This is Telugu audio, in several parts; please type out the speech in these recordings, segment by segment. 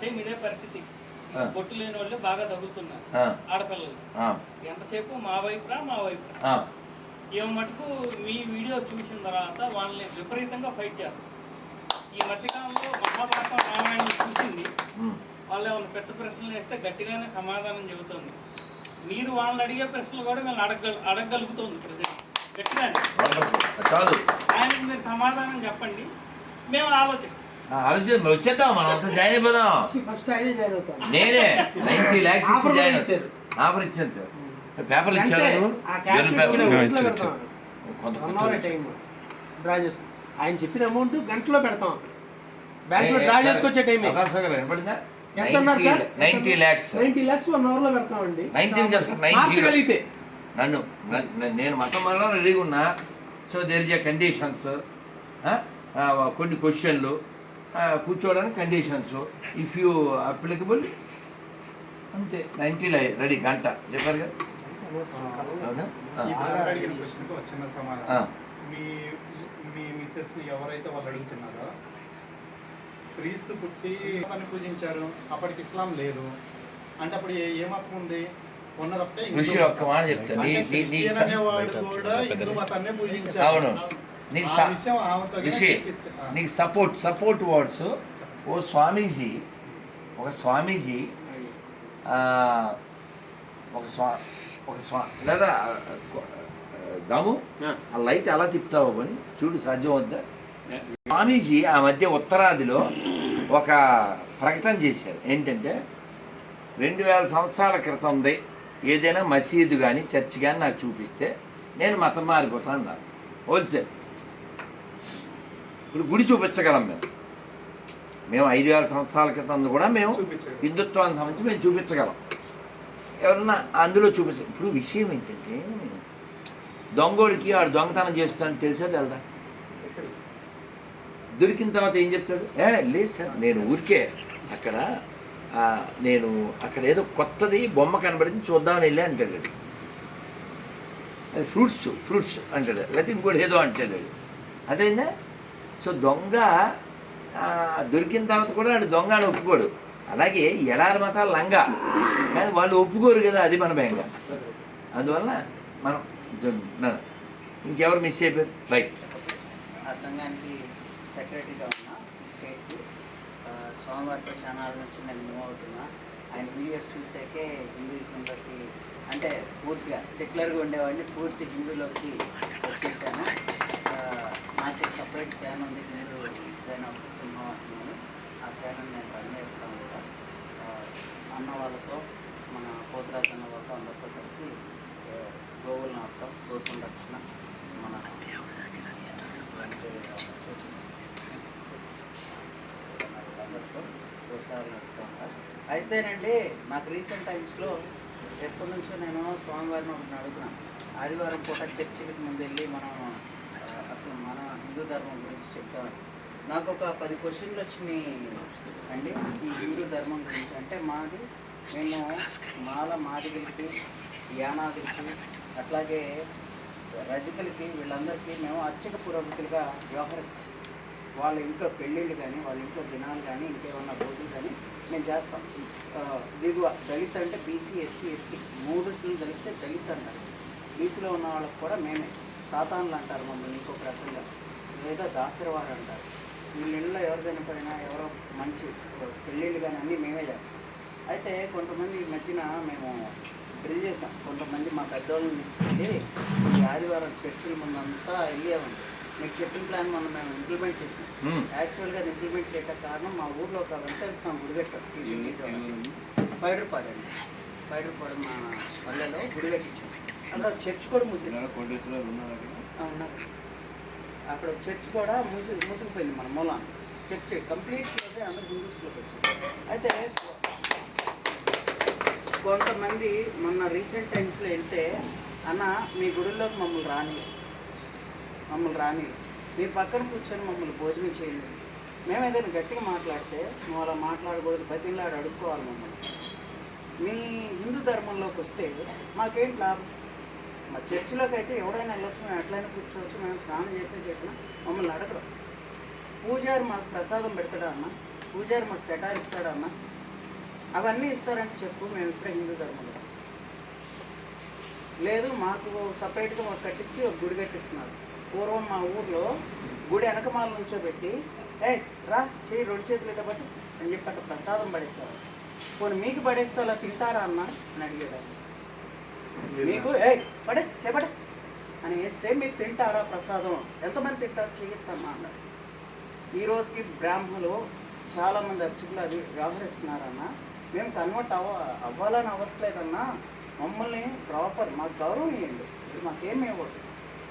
సేమ్ ఇదే పరిస్థితి. బొట్టు లేని వాళ్ళు బాగా తగులుతున్నారు ఆడపిల్లలు. ఎంతసేపు మా వైపురా మా వైపురా. ఏమో మటుకు మీ వీడియో చూసిన తర్వాత వాళ్ళని విపరీతంగా ఫైట్ చేస్తారు. ఈ మధ్యకాలంలో మహాభారతం రామాయణం చూసింది, వాళ్ళు ఏమైనా పెద్ద ప్రశ్నలు వేస్తే గట్టిగానే సమాధానం చెబుతుంది. మీరు వాళ్ళని అడిగే ప్రశ్నలు కూడా మేము అడగగలుగుతుంది ప్రజెంట్ గట్టిగానే. ఆయనకి మీరు సమాధానం చెప్పండి, మేము ఆలోచిస్తాం. వచ్చేద్దాం, మనం అంతా జాయిన్ అయిపోదాం. నేనే 90 lakhs ఇచ్చి జాయిన్ వచ్చారు. ఆఫర్ ఇచ్చాను సార్. పేపర్లు ఇచ్చారు, ఆయన చెప్పిన అమౌంట్ గంటలో పెడతాం, బ్యాంక్ లో డ్రా చేసుకొచ్చే టైం. 90 lakhs 1 hour లో పెడతామండి. 90 నేను మొత్తం రెడీగా ఉన్నా. So there is a conditions, కొన్ని క్వశ్చన్లు, కూర్చోవడానికి కండిషన్స్. ఇఫ్ యూ అప్లికబుల్ అంతే. 90 రెడీ, గంట చెప్పారు కదా. వచ్చిన సమాధానం, మీ మిస్సెస్ ఎవరైతే వాళ్ళు అడుగుతున్నారో, క్రీస్తు పుట్టి మతాన్ని పూజించారు, అప్పటికి ఇస్లాం లేదు అంటే అప్పుడు ఏ మతం ఉంది? ఒక్క మాట చెప్తాను, కూడా హిందూ మతాన్నే పూజించారు. అవును, నీకు సపోర్ట్ వర్డ్స్. ఓ స్వామీజీ, ఒక స్వామీజీ లేదా దాము ఆ లైట్ ఎలా తిప్పుతావు అని చూడు, సాధ్యం వద్దా? స్వామీజీ ఆ మధ్య ఉత్తరాదిలో ఒక ప్రకటన చేశారు. ఏంటంటే 2000 సంవత్సరాల క్రితంది ఏదైనా మసీదు కానీ చర్చ్ కానీ నాకు చూపిస్తే నేను మతం మారిపోతాను అన్నారు. హోల్సేల్. ఇప్పుడు గుడి చూపించగలం మేము 5000 సంవత్సరాల క్రితం కూడా మేము హిందుత్వానికి సంబంధించి మేము చూపించగలం. ఎవరన్నా అందులో చూపించ. ఇప్పుడు విషయం ఏంటంటే, దొంగోడికి వాడు దొంగతనం చేస్తానని తెలిసే తెలదా? దొరికిన తర్వాత ఏం చెప్తాడు? లేదు సార్, నేను ఊరికే అక్కడ ఏదో కొత్తది బొమ్మ కనబడింది చూద్దామని వెళ్ళి అంటాడు. అది ఫ్రూట్స్ అంటాడు, లేకపోతే ఇంకోటి ఏదో అంటాడు. అదైందా? సో దొంగ దొరికిన తర్వాత కూడా వాడు దొంగ అని ఒప్పుకోడు. అలాగే ఎడారి మతాలు లంగా, కానీ వాళ్ళు ఒప్పుకోరు కదా, అది మన బెంగ. అందువల్ల మనం ఇంకెవరు మిస్ అయిపోయారు? రైట్. ఆ సంఘానికి సెక్రటరీగా ఉన్నా స్టేట్కి. స్వామివారితో ఛానల్ నుంచి నేను మూవ్ అవుతున్నా. ఆయన వీడియోస్ చూసాకే హిందూయిజంలోకి, అంటే పూర్తిగా సెక్యులర్గా ఉండేవాడిని పూర్తి హిందూలోకి వచ్చేసాను. నాకు సపరేట్ ఛానల్ ఉంది, హిందూ డిజైన్ ఆఫ్ సింహవాహిని. ఆ ఛానల్ నేను రన్ చేస్తాను కూడా. అన్న వాళ్ళతో, మన పోతురాజు అన్న వాళ్ళతో అందరితో కలిసి గోవులను ఆపుతాం, గో సంరక్షణ మన అందరితో గోశాల నడుస్తూ ఉంటారు. అయితేనండి, నాకు రీసెంట్ టైమ్స్లో ఎప్పటి నుంచో నేను స్వామివారిని ఒకటి అడుగుతున్నాను. ఆదివారం పూట చర్చికి ముందు వెళ్ళి మనం అసలు మన హిందూ ధర్మం గురించి చెప్తామని. నాకు ఒక 10 క్వశ్చన్లు వచ్చినాయి అండి ఈ హిందూ ధర్మం గురించి. అంటే మేము మాదిగలకి, యానాదులకి, అట్లాగే రజకులకి, వీళ్ళందరికీ మేము అర్చక పురోహితులుగా వ్యవహరిస్తాం. వాళ్ళ ఇంట్లో పెళ్ళిళ్ళు కానీ, వాళ్ళ ఇంట్లో దినాలు కానీ, ఇంకేమన్నా రోజులు కానీ మేము చేస్తాం. దిగువ దళిత అంటే బీసీ, ఎస్సీ, ఎస్టీ మూడింటిని కలిపితే దళిత అంటారు. బీసీలో ఉన్న వాళ్ళకి కూడా మేమే సాతాన్లు అంటారు మమ్మల్ని ఇంకొక రకంగా, లేదా దాసరివారు అంటారు. వీళ్ళ ఇళ్ళలో ఎవరు చనిపోయినా, ఎవరో మంచి పెళ్ళిళ్ళు కానీ అన్నీ మేమే చేస్తాం. అయితే కొంతమంది ఈ మధ్యన మేము డ్రిల్ చేసాం. కొంతమంది మా పెద్దవాళ్ళని తీసుకెళ్ళి ఈ ఆదివారం చర్చిల ముందంతా వెళ్ళేవాడి. మీకు చెప్పిన ప్లాన్ మనం మేము ఇంప్లిమెంట్ చేసాం. యాక్చువల్గా అది ఇంప్లిమెంట్ చేయడానికి కారణం, మా ఊర్లో ఒక వెంకటేశ్వర గుడి కట్టాం. పైడపాడు అండి, పైడపాడు మా పల్లెలో గుడి కట్టించాం. అక్కడ చర్చ్ కూడా మూసేసాం. ఉన్నారు అక్కడ చర్చ్ కూడా మూసుకుపోయింది. మన మూలాన చర్చ్ కంప్లీట్ అయితే అందరూ హిందూస్లోకి వచ్చింది. అయితే కొంతమంది మొన్న రీసెంట్ టైమ్స్లో వెళ్తే, అన్న మీ గుడిలోకి మమ్మల్ని రాని మీ పక్కన కూర్చొని మమ్మల్ని భోజనం చేయండి. మేము ఏదైనా గట్టిగా మాట్లాడితే నువ్వు అలా మాట్లాడకూడదు, బతిలాడు అడుక్కోవాలి మమ్మల్ని. మీ హిందూ ధర్మంలోకి వస్తే మాకేంటి లాభం? మా చర్చిలోకి అయితే ఎవడైనా వెళ్ళొచ్చు, మేము ఎట్లయినా కూర్చోవచ్చు, మేము స్నానం చేస్తే చెప్పినా మమ్మల్ని అడగడం. పూజారి మాకు ప్రసాదం పెడతాడా అన్న? పూజారి మాకు సెటార్ ఇస్తాడన్న, అవన్నీ ఇస్తారంటే చెప్పు, మేము ఇప్పుడే హిందూ ధర్మంలో. లేదు మాకు సపరేట్గా మాకు కట్టించి ఒక గుడి కట్టిస్తున్నారు. పూర్వం మా ఊర్లో గుడి వెనకమాల నుంచో పెట్టి రా చెయ్యి 2 చేతులు ఇట్టబట్టి అని చెప్పి అట్లా ప్రసాదం పడేస్తారు. పోనీ మీకు పడేస్తే అలా తింటారా అన్న అని అడిగేదాన్ని. మీకు పడే చేపడే అని వేస్తే మీరు తింటారా ప్రసాదం? ఎంతమంది తింటారు? చెయ్యొద్దమ్మా అన్నారు. ఈ రోజుకి బ్రాహ్మణులు చాలామంది అర్చకులు అది వ్యవహరిస్తున్నారన్న. మేము కన్వర్ట్ అవ్వాలని అవ్వట్లేదన్నా. మమ్మల్ని ప్రాపర్ మాకు గౌరవం ఇవ్వండి, ఇది మాకేమి ఇవ్వద్దు,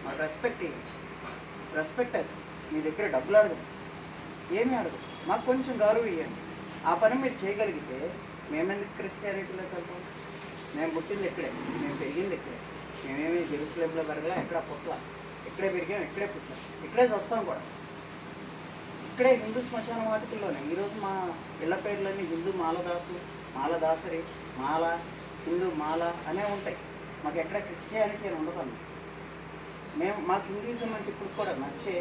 మాకు రెస్పెక్ట్ ఇవ్వండి. రెస్పెక్టెస్ మీ దగ్గర డబ్బులు అడగదు, ఏమీ అడగదు, మాకు కొంచెం గౌరవం ఇవ్వండి. ఆ పని మీరు చేయగలిగితే మేమెందుకు క్రిస్టియానిటీలో కలుపుతాం? మేము పుట్టింది ఇక్కడే, మేము పెరిగింది ఇక్కడే, మేమేమి జెరూసలేంలో పెరగలా, ఎక్కడ పుట్ల, ఇక్కడే పెరిగాం, ఇక్కడే పుట్ల, ఇక్కడే వస్తాం కూడా. ఇక్కడే హిందూ శ్మశాన వాటికల్లోనే ఈరోజు మా ఇళ్ళ పేర్లన్నీ హిందూ మాలదాసు, మాలదాసరి, మాల, హిందూ మాల అనే ఉంటాయి. మాకు ఎక్కడ క్రిస్టియానిటీ అని ఉండదు. మాకు హిందూయిజం అంటే ఇప్పుడు కూడా నచ్చే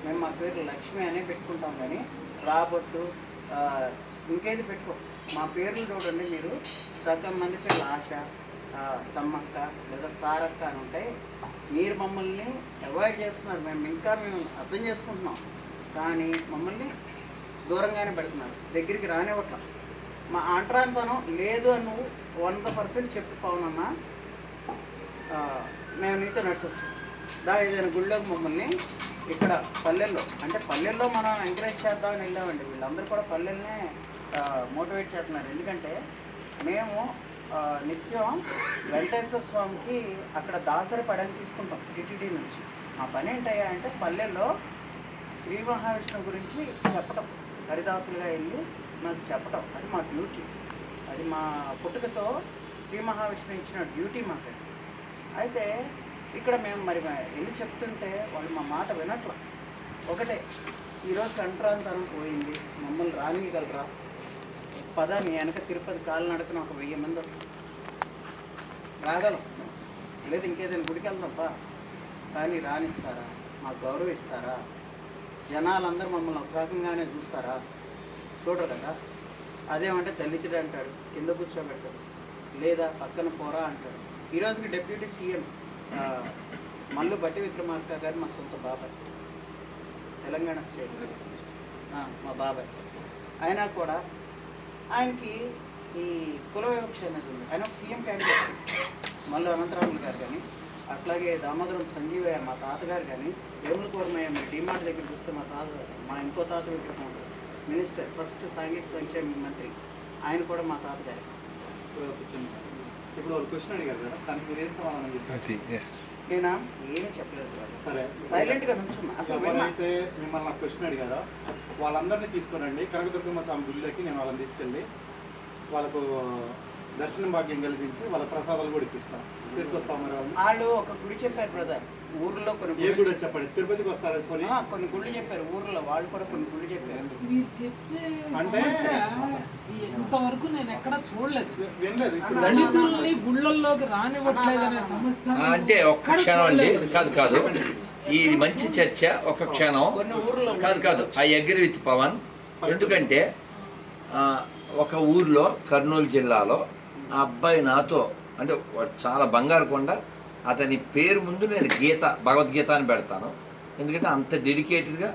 మేము మా పేరు లక్ష్మి అనే పెట్టుకుంటాం, కానీ రాబొట్టు ఇంకేది పెట్టుకో. మా పేర్లు చూడండి మీరు, సగం మంది పేర్లు ఆశ, సమ్మక్క లేదా సారక్క అని ఉంటాయి. మీరు మమ్మల్ని అవాయిడ్ చేస్తున్నారు. మేము అర్థం చేసుకుంటున్నాం, కానీ మమ్మల్ని దూరంగానే పెడుతున్నారు, దగ్గరికి రానివ్వట్ల. మా అంటరాంతనం లేదు అని నువ్వు 100% చెప్పి పోనన్నా మేము నీతో నడిచొస్తాం. ఏదైనా గుళ్ళోకి మమ్మల్ని ఇక్కడ పల్లెల్లో మనం ఎంకరేజ్ చేద్దామని వెళ్ళామండి. వీళ్ళందరూ కూడా పల్లెల్నే మోటివేట్ చేస్తున్నారు. ఎందుకంటే మేము నిత్యం వెంకటేశ్వర స్వామికి అక్కడ దాసరి పడని తీసుకుంటాం టిటిడి నుంచి. మా పని ఏంటయ్యా అంటే పల్లెల్లో శ్రీ మహావిష్ణువు గురించి చెప్పటం, హరిదాసులుగా వెళ్ళి మాకు చెప్పటం, అది మా డ్యూటీ. అది మా పుట్టుకతో శ్రీ మహావిష్ణువు ఇచ్చిన డ్యూటీ మాకు అది. అయితే ఇక్కడ మేము మరి వెళ్ళి చెప్తుంటే వాళ్ళు మా మాట వినట్ల. ఒకటే, ఈరోజు కంట్రాంతరం పోయింది, మమ్మల్ని రానియగలరా? పదాన్ని వెనక తిరుపతి కాలినడకన ఒక 1000 మంది వస్తారు, రాగలం. లేదు ఇంకేదైనా గుడికి వెళ్దాంపా, కానీ రానిస్తారా? మాకు గౌరవిస్తారా? జనాలందరూ మమ్మల్ని ఒక రకంగానే చూస్తారా? చూడరు కదా. అదేమంటే దళితుడు అంటాడు, కింద కూర్చోబెడతాడు, లేదా పక్కన పోరా అంటాడు. ఈరోజుకి డిప్యూటీ సీఎం మల్లు బట్టి విక్రమార్క గారు మా సొంత బాబాయ్, తెలంగాణ స్టేట్ మా బాబాయ్. అయినా కూడా ఆయనకి ఈ కుల వివక్ష అనేది ఉంది. ఆయన ఒక సీఎం క్యాండిడేట్. మల్లు అనంతరాములు గారు కానీ, అట్లాగే దామోదరం సంజీవయ్య మా తాతగారు కానీ, వేముల కోరమయ్య మీరు డిమార్ట్ దగ్గర చూస్తే మా ఇంకో తాత విగ్రహం ఉంటుంది, మినిస్టర్, ఫస్ట్ సాంఘిక సంక్షేమ మంత్రి, ఆయన కూడా మా తాతగారు. ఇప్పుడు వాళ్ళు క్వశ్చన్ అడిగారు కదా, దానికి మీరు ఏం సమాధానం చెప్పారు? నేనా ఏమీ చెప్పలేదు. సరే, సైలెంట్గా నుంచున్నా. అసలు ఎవరైతే మిమ్మల్ని ఆ క్వశ్చన్ అడిగారో వాళ్ళందరినీ తీసుకురండి కనకదుర్గమ్మ స్వామి గుడిలోకి. నేను వాళ్ళని తీసుకెళ్ళి వాళ్ళకు దర్శనం భాగ్యం కల్పించి వాళ్ళ ప్రసాదాలు కూడా ఇప్పిస్తాను, తీసుకొస్తాం. మరి వాళ్ళు ఒక గుడి చెప్పారు బ్రదర్, ఊర్లో కొన్ని. ఏ గుడి చెప్పండి? తిరుపతికి వస్తారు కొన్ని గుళ్ళు చెప్పారు ఊర్లో, వాళ్ళు కూడా కొన్ని గుళ్ళు చెప్పారు. అంటే ఇంతవరకు నేను ఎక్కడ చూడలేదు, వినలేదు. దళితుల్ని గుళ్ళల్లోకి రానివ్వట్లేదనే సమస్య. అంటే ఒక్క క్షణం అండి, కాదు ఇది మంచి చర్చ. ఒక క్షణం, కాదు ఐ అగ్రీ విత్ పవన్. ఎందుకంటే ఒక ఊర్లో కర్నూలు జిల్లాలో ఆ అబ్బాయి నాతో, అంటే చాలా బంగారు కొండ, అతని పేరు ముందు నేను భగవద్గీత అని పెడతాను. ఎందుకంటే అంత డెడికేటెడ్గా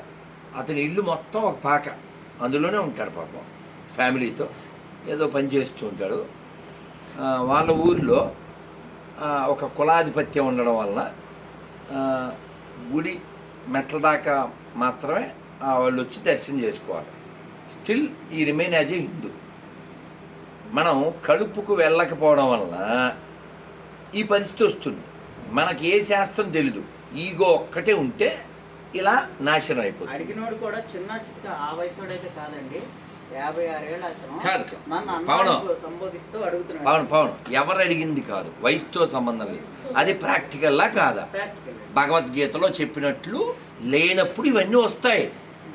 అతని ఇల్లు మొత్తం ఒక పాక, అందులోనే ఉంటాడు పాపం, ఫ్యామిలీతో ఏదో పని చేస్తూ ఉంటాడు. వాళ్ళ ఊరిలో ఒక కులాధిపత్యం ఉండడం వలన గుడి మెట్ల దాకా మాత్రమే వాళ్ళు వచ్చి దర్శనం చేసుకోవాలి. స్టిల్ ఈ రిమైన్ యాజ్ ఏ హిందూ. మనం కడుపుకు వెళ్ళకపోవడం వలన ఈ పరిస్థితి వస్తుంది. మనకి ఏ శాస్త్రం తెలీదు, ఈగో ఒక్కటే ఉంటే ఇలా నాశనం అయిపోతుంది. అడిగినోడు కూడా చిన్న చిత్క ఆ వయసు అయితే కాదండి, 56 ఏళ్ళ కాదు సంబోధిస్తూ అడుగుతున్నాడు. పవన్ ఎవరు అడిగింది కాదు, వయసుతో సంబంధం లేదు. అది ప్రాక్టికల్లా కాదా? భగవద్గీతలో చెప్పినట్లు లేనప్పుడు ఇవన్నీ వస్తాయి.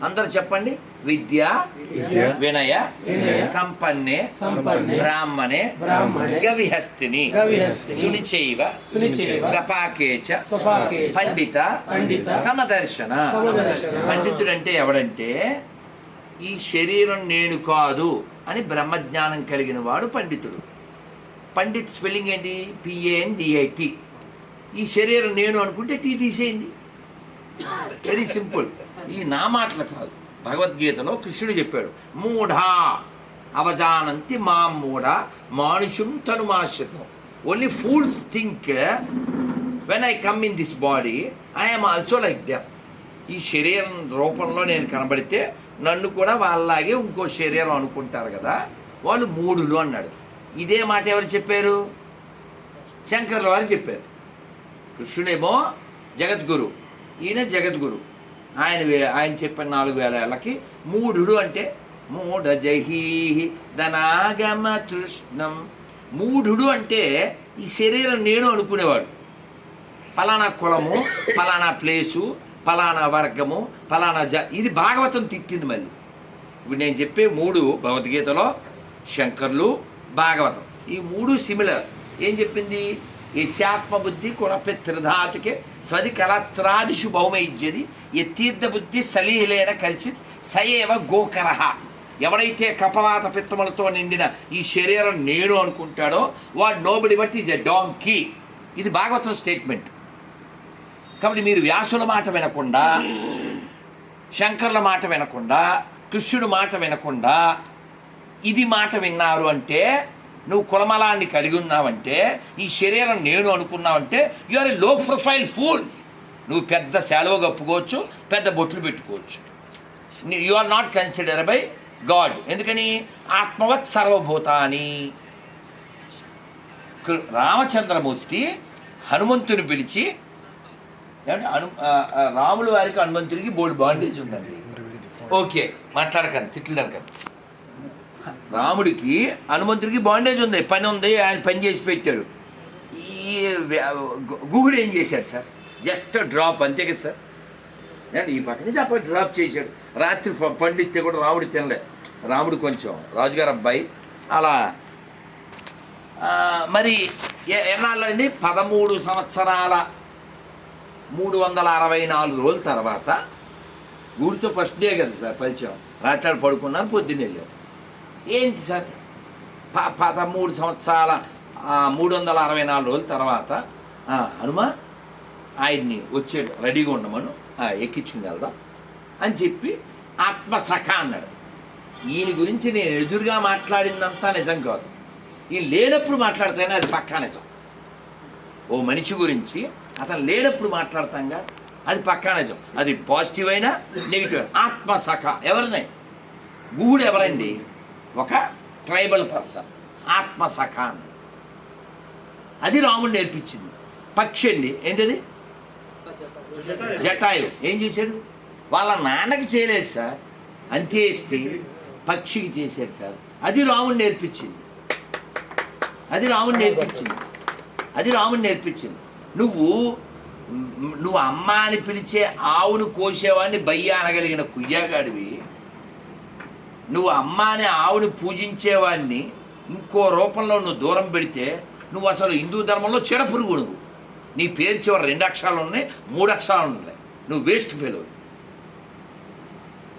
అందరు చెప్పండి, విద్య వినయ సంపన్నే బ్రాహ్మణే గవిహస్తిని సునిచైవ స్వపాకేచ పండిత సమదర్శన. పండితుడు అంటే ఎవడంటే ఈ శరీరం నేను కాదు అని బ్రహ్మజ్ఞానం కలిగిన వాడు పండితుడు. పండిత్ స్పెల్లింగ్ ఏంటి? PANDIT. ఈ శరీరం నేను అనుకుంటే టీ తీసేయండి. Very simple. ఈ నా మాటలు కాదు. భగవద్గీతలో కృష్ణుడు చెప్పాడు, మూఢా అవజానంతి మాం మూఢ మానుషం తనుమాశ్రితం. Only fools think when I come in this body I am also like them. ఈ శరీరం రూపంలో నేను కనబడితే నన్ను కూడా వాళ్ళలాగే ఇంకో శరీరం అనుకుంటారు కదా, వాళ్ళు మూఢులు అన్నాడు. ఇదే మాట ఎవరు చెప్పారు? శంకర్ల వారు చెప్పారు. కృష్ణుడేమో జగద్గురు, ఈయన జగద్గురు. ఆయన చెప్పిన 4000 ఏళ్ళకి మూఢుడు అంటే మూఢ జహీహి ధనాగమ తృష్ణం. మూఢుడు అంటే ఈ శరీరం నేను అనుకునేవాడు. ఫలానా కులము, ఫలానా ప్లేసు, ఫలానా వర్గము, ఫలానా ఇది భాగవతం తిట్టింది. మళ్ళీ ఇప్పుడు నేను చెప్పే 3 భగవద్గీతలో శంకర్లు, భాగవతం ఈ 3 సిమిలర్. ఏం చెప్పింది? యశాత్మబుద్ధి కుణపిత్రధాతుకే స్వది కలత్రాదిషు భౌమైజ్యది యతీర్థ బుద్ధి సలీలేన కలిసి సయేవ గోకరహ. ఎవడైతే కపవాత పిత్తములతో నిండిన ఈ శరీరం నేను అనుకుంటాడో వాడు nobody but is a donkey. ఇది భాగవతం స్టేట్మెంట్. కాబట్టి మీరు వ్యాసుల మాట వినకుండా, శంకర్ల మాట వినకుండా, కృష్ణుడు మాట వినకుండా ఇది మాట విన్నారు అంటే, నువ్వు కులమలాన్ని కలిగి ఉన్నావంటే, ఈ శరీరం నేను అనుకున్నావంటే యు ఆర్ ఎ లో ప్రొఫైల్ ఫూల్. నువ్వు పెద్ద సెలవు కప్పుకోవచ్చు, పెద్ద బొట్లు పెట్టుకోవచ్చు. You are not consider by God. ఎందుకని? ఆత్మవత్ సర్వభూతాని. రామచంద్రమూర్తి హనుమంతుని పిలిచి, రాముల వారికి హనుమంతుడికి బోల్డ్ బాండేజ్ ఉందండి. ఓకే, మాట్లాడకండి, తిట్లు తినకండి. రాముడికి హనుమంతుడికి బాండేజ్ ఉంది, పని ఉంది, ఆయన పని చేసి పెట్టాడు. ఈ గుహుడు ఏం చేశాడు సార్? జస్ట్ డ్రాప్ అంతే కదా సార్. అండ్ ఈ పక్క నుంచి అప్పుడు డ్రాప్ చేశాడు. రాత్రి పండితే కూడా రాముడు తినలే. రాముడు కొంచెం రాజుగారు అబ్బాయి అలా. మరి ఎన్నాళ్ళండి? 13 సంవత్సరాల 364 రోజుల తర్వాత గుడితో ఫస్ట్ డే కదా సార్ పరిచయం. రాత్రి పడుకున్నాను, పొద్దున్న వెళ్ళాం. ఏంటి సార్ 13 సంవత్సరాల 364 రోజుల తర్వాత హనుమా ఆయన్ని వచ్చాడు, రెడీగా ఉండమను, ఎక్కించుకుని వెళ్దాం అని చెప్పి ఆత్మసఖ అన్నాడు. ఈయన గురించి నేను ఎదురుగా మాట్లాడిందంతా నిజం కాదు, ఈయన లేనప్పుడు మాట్లాడితేనే అది పక్కా నిజం. ఓ మనిషి గురించి అతను లేనప్పుడు మాట్లాడతాంగా, అది పక్కా నిజం. అది పాజిటివ్ అయినా నెగిటివ్. ఆత్మసఖ ఎవరినాయి? గుహుడు ఎవరండి? ఒక ట్రైబల్ పర్సన్. ఆత్మసఖ అన్నాడు. అది రాముడు నేర్పించింది. పక్షి అండి, ఏంటది? జటాయు. ఏం చేశాడు? వాళ్ళ నాన్నకి చేయలేదు సార్, అంత్యేష్టి పక్షికి చేశాడు సార్. అది రాముడు నేర్పించింది. అది రాముడు నేర్పించింది. అది రాముడు నేర్పించింది. నువ్వు అమ్మ అని పిలిచే ఆవును కోసేవాడిని బయ్య అనగలిగిన కుయ్యగాడివి. నువ్వు అమ్మ అనే ఆవుని పూజించేవాడిని ఇంకో రూపంలో నువ్వు దూరం పెడితే నువ్వు అసలు హిందూ ధర్మంలో చెడపురుగు. నువ్వు నీ పేరు చివరి 2 అక్షరాలు ఉన్నాయి, 3 అక్షరాలు ఉన్నాయి. నువ్వు వేస్ట్ ఫెలో.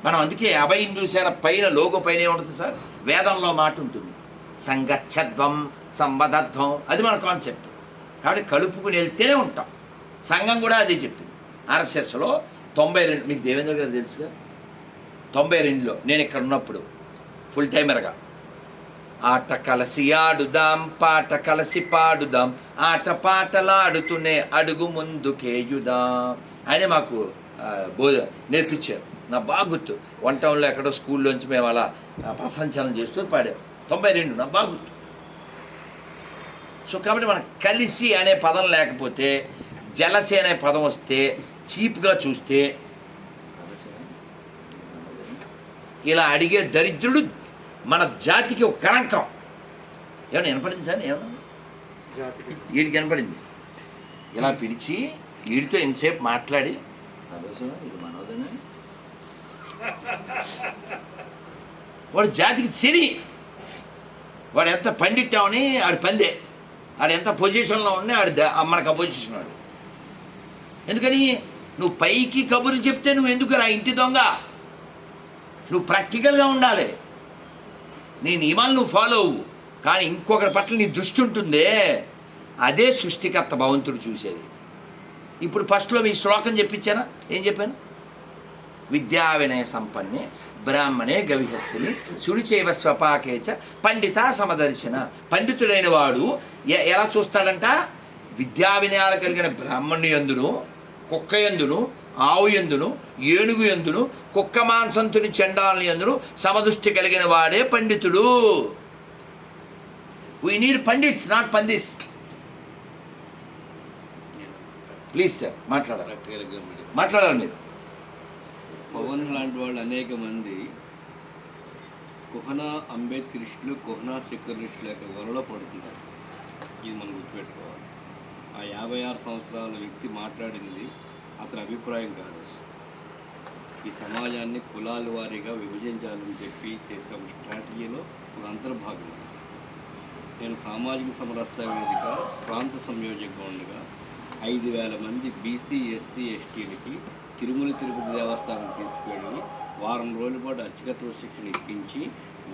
మనం అందుకే అభయ హిందూ సేన పైన లోగో పైన ఏముంటుంది సార్? వేదంలో మాట ఉంటుంది, సంగచ్చధ్వం సంవదధ్వం. అది మన కాన్సెప్ట్. కాబట్టి కలుపుకుని వెళ్తేనే ఉంటాం. సంఘం కూడా అదే చెప్పింది. ఆర్ఎస్ఎస్లో 92, మీకు దేవేంద్ర గారు తెలుసుగా, 92లో నేను ఇక్కడ ఉన్నప్పుడు ఫుల్ టైమర్గా ఆట కలిసి ఆడుదాం, పాట కలిసి పాడుదాం, ఆట పాటలాడుతూనే అడుగు ముందుకేయుదాం అని మాకు నేర్పించారు. నా బాగా గుర్తు. 1 టౌన్లో ఎక్కడో స్కూల్లోంచి మేము అలా ప్రసంచనం చేస్తూ పాడాం. 92 నా బాగా గుర్తు. సో కాబట్టి మనం కలిసి అనే పదం లేకపోతే, జలసి అనే పదం వస్తే, చీప్గా చూస్తే, ఇలా అడిగే దరిద్రుడు మన జాతికి ఒక కళంకం. ఏమన్నా వినపడింది సార్? ఏమన్నా వీడికి వినపడింది. ఇలా పిలిచి వీడితో ఎంతసేపు మాట్లాడి, సదస్సు ఇది మనోదనే, వాడు జాతికి శని. వాడు ఎంత పండిట్టామని ఆడు పందే, ఆడు ఎంత పొజిషన్లో ఉన్నా ఆడు మనకు అపోజిషన్. వాడు ఎందుకని? నువ్వు పైకి కబురు చెప్తే నువ్వు ఎందుకు రా ఇంటి దొంగ? నువ్వు ప్రాక్టికల్గా ఉండాలి, నీ నియమాలు నువ్వు ఫాలో అవ్వు. కానీ ఇంకొకరి పట్ల నీ దృష్టి ఉంటుందే, అదే సృష్టికర్త భగవంతుడు చూసేది. ఇప్పుడు ఫస్ట్లో మీ శ్లోకం చెప్పించానా? ఏం చెప్పాను? విద్యా వినయ సంపన్నే బ్రాహ్మణే గవిహస్తిని సుడిచేవ స్వపాకేచ పండిత సమదర్శన. పండితుడైన వాడు ఎలా చూస్తాడంట? విద్యా వినయాలు కలిగిన బ్రాహ్మణుని యందును, కుక్క యందును, ఆవు యందును, ఏనుగు యందును, కుక్క మాంసంతుని చండాలని యందును సమదృష్టి కలిగిన వాడే పండితుడు. వీ నీడ్ పండిట్స్, నాట్ పందిస్. ప్లీజ్ సార్ మాట్లాడాలి మీరు. పవన్ లాంటి వాళ్ళు అనేక మంది కుహనా అంబేద్కరిస్టులు, కుహనా సెక్యులరిస్టుల యొక్క వలలో పడుతున్నారు. ఇది మనం గుర్తుపెట్టుకోవాలి. ఆ 56 సంవత్సరాల వ్యక్తి మాట్లాడింది అతని అభిప్రాయం కాదు. ఈ సమాజాన్ని కులాల వారీగా విభజించాలని చెప్పి చేసే ఒక స్ట్రాటజీలో ఒక అంతర్భాగం. నేను సామాజిక సమరస్త వేదిక ప్రాంత సంయోజకంగా ఉండగా 5,000 మంది బీసీ, ఎస్సీ, ఎస్టీలకి తిరుమల తిరుపతి దేవస్థానం తీసుకెళ్ళి వారం రోజుల పాటు అత్యగత్వ శిక్షణ ఇప్పించి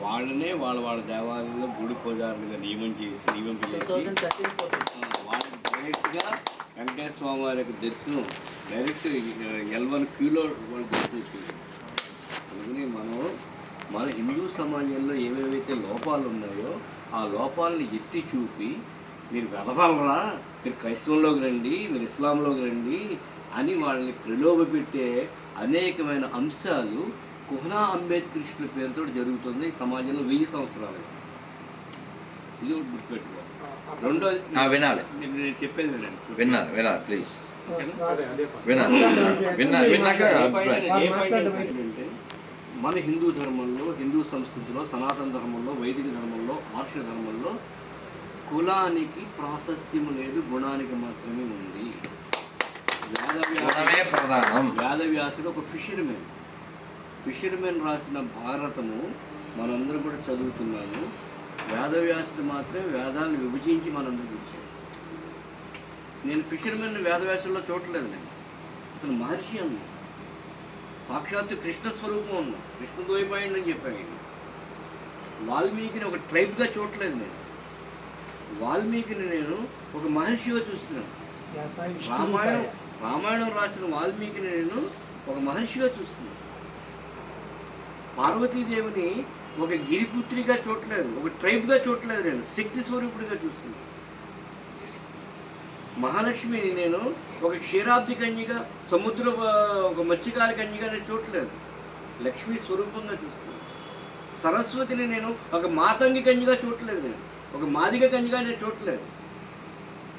వాళ్ళనే వాళ్ళ దేవాలయంలో గుడి పూజారులుగా నియమించేసి వాళ్ళకి డైరెక్ట్గా వెంకటేశ్వర స్వామి వారి యొక్క దర్శనం డైరెక్ట్ L1 క్యూలో వాళ్ళు దర్శించుకుంటారు. అందుకని మన హిందూ సమాజంలో ఏవేవైతే లోపాలు ఉన్నాయో ఆ లోపాలను ఎత్తి చూపి మీరు వెళగలరా, మీరు క్రైస్తవంలోకి రండి, మీరు ఇస్లాంలోకి రండి అని వాళ్ళని ప్రలోభపెట్టే అనేకమైన అంశాలు కుహనా అంబేద్కరిస్టుల పేరుతో జరుగుతుంది ఈ సమాజంలో 1000 సంవత్సరాలుగా. ఇది ఒకటి గుర్తుపెట్టుకో. రెండోది వినాలి, నేను చెప్పేది వినాలి ప్లీజ్. ఏంటంటే మన హిందూ ధర్మంలో, హిందూ సంస్కృతిలో, సనాతన ధర్మంలో, వైదిక ధర్మంలో, ఆర్ష ధర్మంలో కులానికి ప్రాశస్త్యం లేదు, గుణానికి మాత్రమే ఉంది. వేదవ్యాసుడు ఒక ఫిషర్మెన్ రాసిన భారతము మనందరం కూడా చదువుతున్నాము. వేదవ్యాసుడు మాత్రమే వేదాలను విభజించి మనందరికి ఇచ్చాడు. నేను ఫిషర్మెన్ వేదవ్యాసుల్లో చూడలేదు. నేను అతను మహర్షి అన్నా, సాక్షాత్తు కృష్ణ స్వరూపం ఉన్నా, కృష్ణద్వైపాయుడు అని చెప్పాను. వాల్మీకిని ఒక ట్రైబ్గా చూడలేదు నేను. వాల్మీకిని నేను ఒక మహర్షిగా చూస్తున్నాను. రామాయణం రాసిన వాల్మీకిని నేను ఒక మహర్షిగా చూస్తున్నాను. పార్వతీదేవిని ఒక గిరిపుత్రిగా చూడలేదు, ఒక ట్రైబ్గా చూడలేదు, నేను శక్తి స్వరూపుడిగా చూస్తున్నాను. మహాలక్ష్మిని నేను ఒక క్షీరాబ్ది కన్యగా, సముద్ర ఒక మత్స్యకార కన్యగా నేను చూడలేదు, లక్ష్మీ స్వరూపంగా చూస్తున్నాను. సరస్వతిని నేను ఒక మాతంగి కన్యగా చూడలేదు, నేను ఒక మాదిగ కన్యగా నేను చూడలేదు.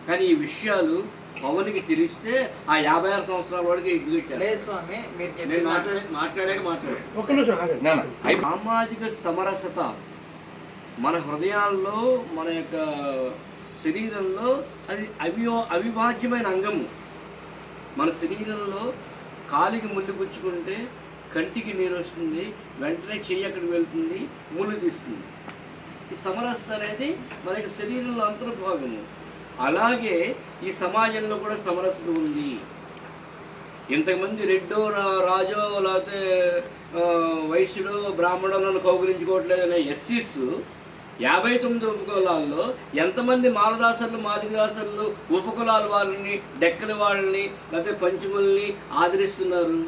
కానీ ఈ విషయాలు పవన్కి తెలిస్తే ఆ 56 సంవత్సరాల వాడికి సామాజిక సమరసత మన హృదయాల్లో, మన యొక్క శరీరంలో అది అవిభాజ్యమైన అంగము. మన శరీరంలో కాలికి ముళ్ళు పుచ్చుకుంటే కంటికి నీరు వస్తుంది, వెంటనే చెయ్యి అక్కడికి వెళ్తుంది, ముళ్ళు తీస్తుంది. ఈ సమరసత అనేది మన యొక్క శరీరంలో అంతర్భాగము. అలాగే ఈ సమాజంలో కూడా సమరసత ఉంది. ఇంతకుమంది రెడ్డో, రాజో, లేకపోతే వైశ్యులు, బ్రాహ్మణులను కౌగులించుకోవట్లేదనే ఎస్సీస్ 59 ఉపకులాల్లో ఎంతమంది మాలదాసర్లు, మాదిగదాసర్లు, ఉపకులాల వాళ్ళని, డెక్కల వాళ్ళని, లేకపోతే పంచముల్ని ఆదరిస్తున్నారు,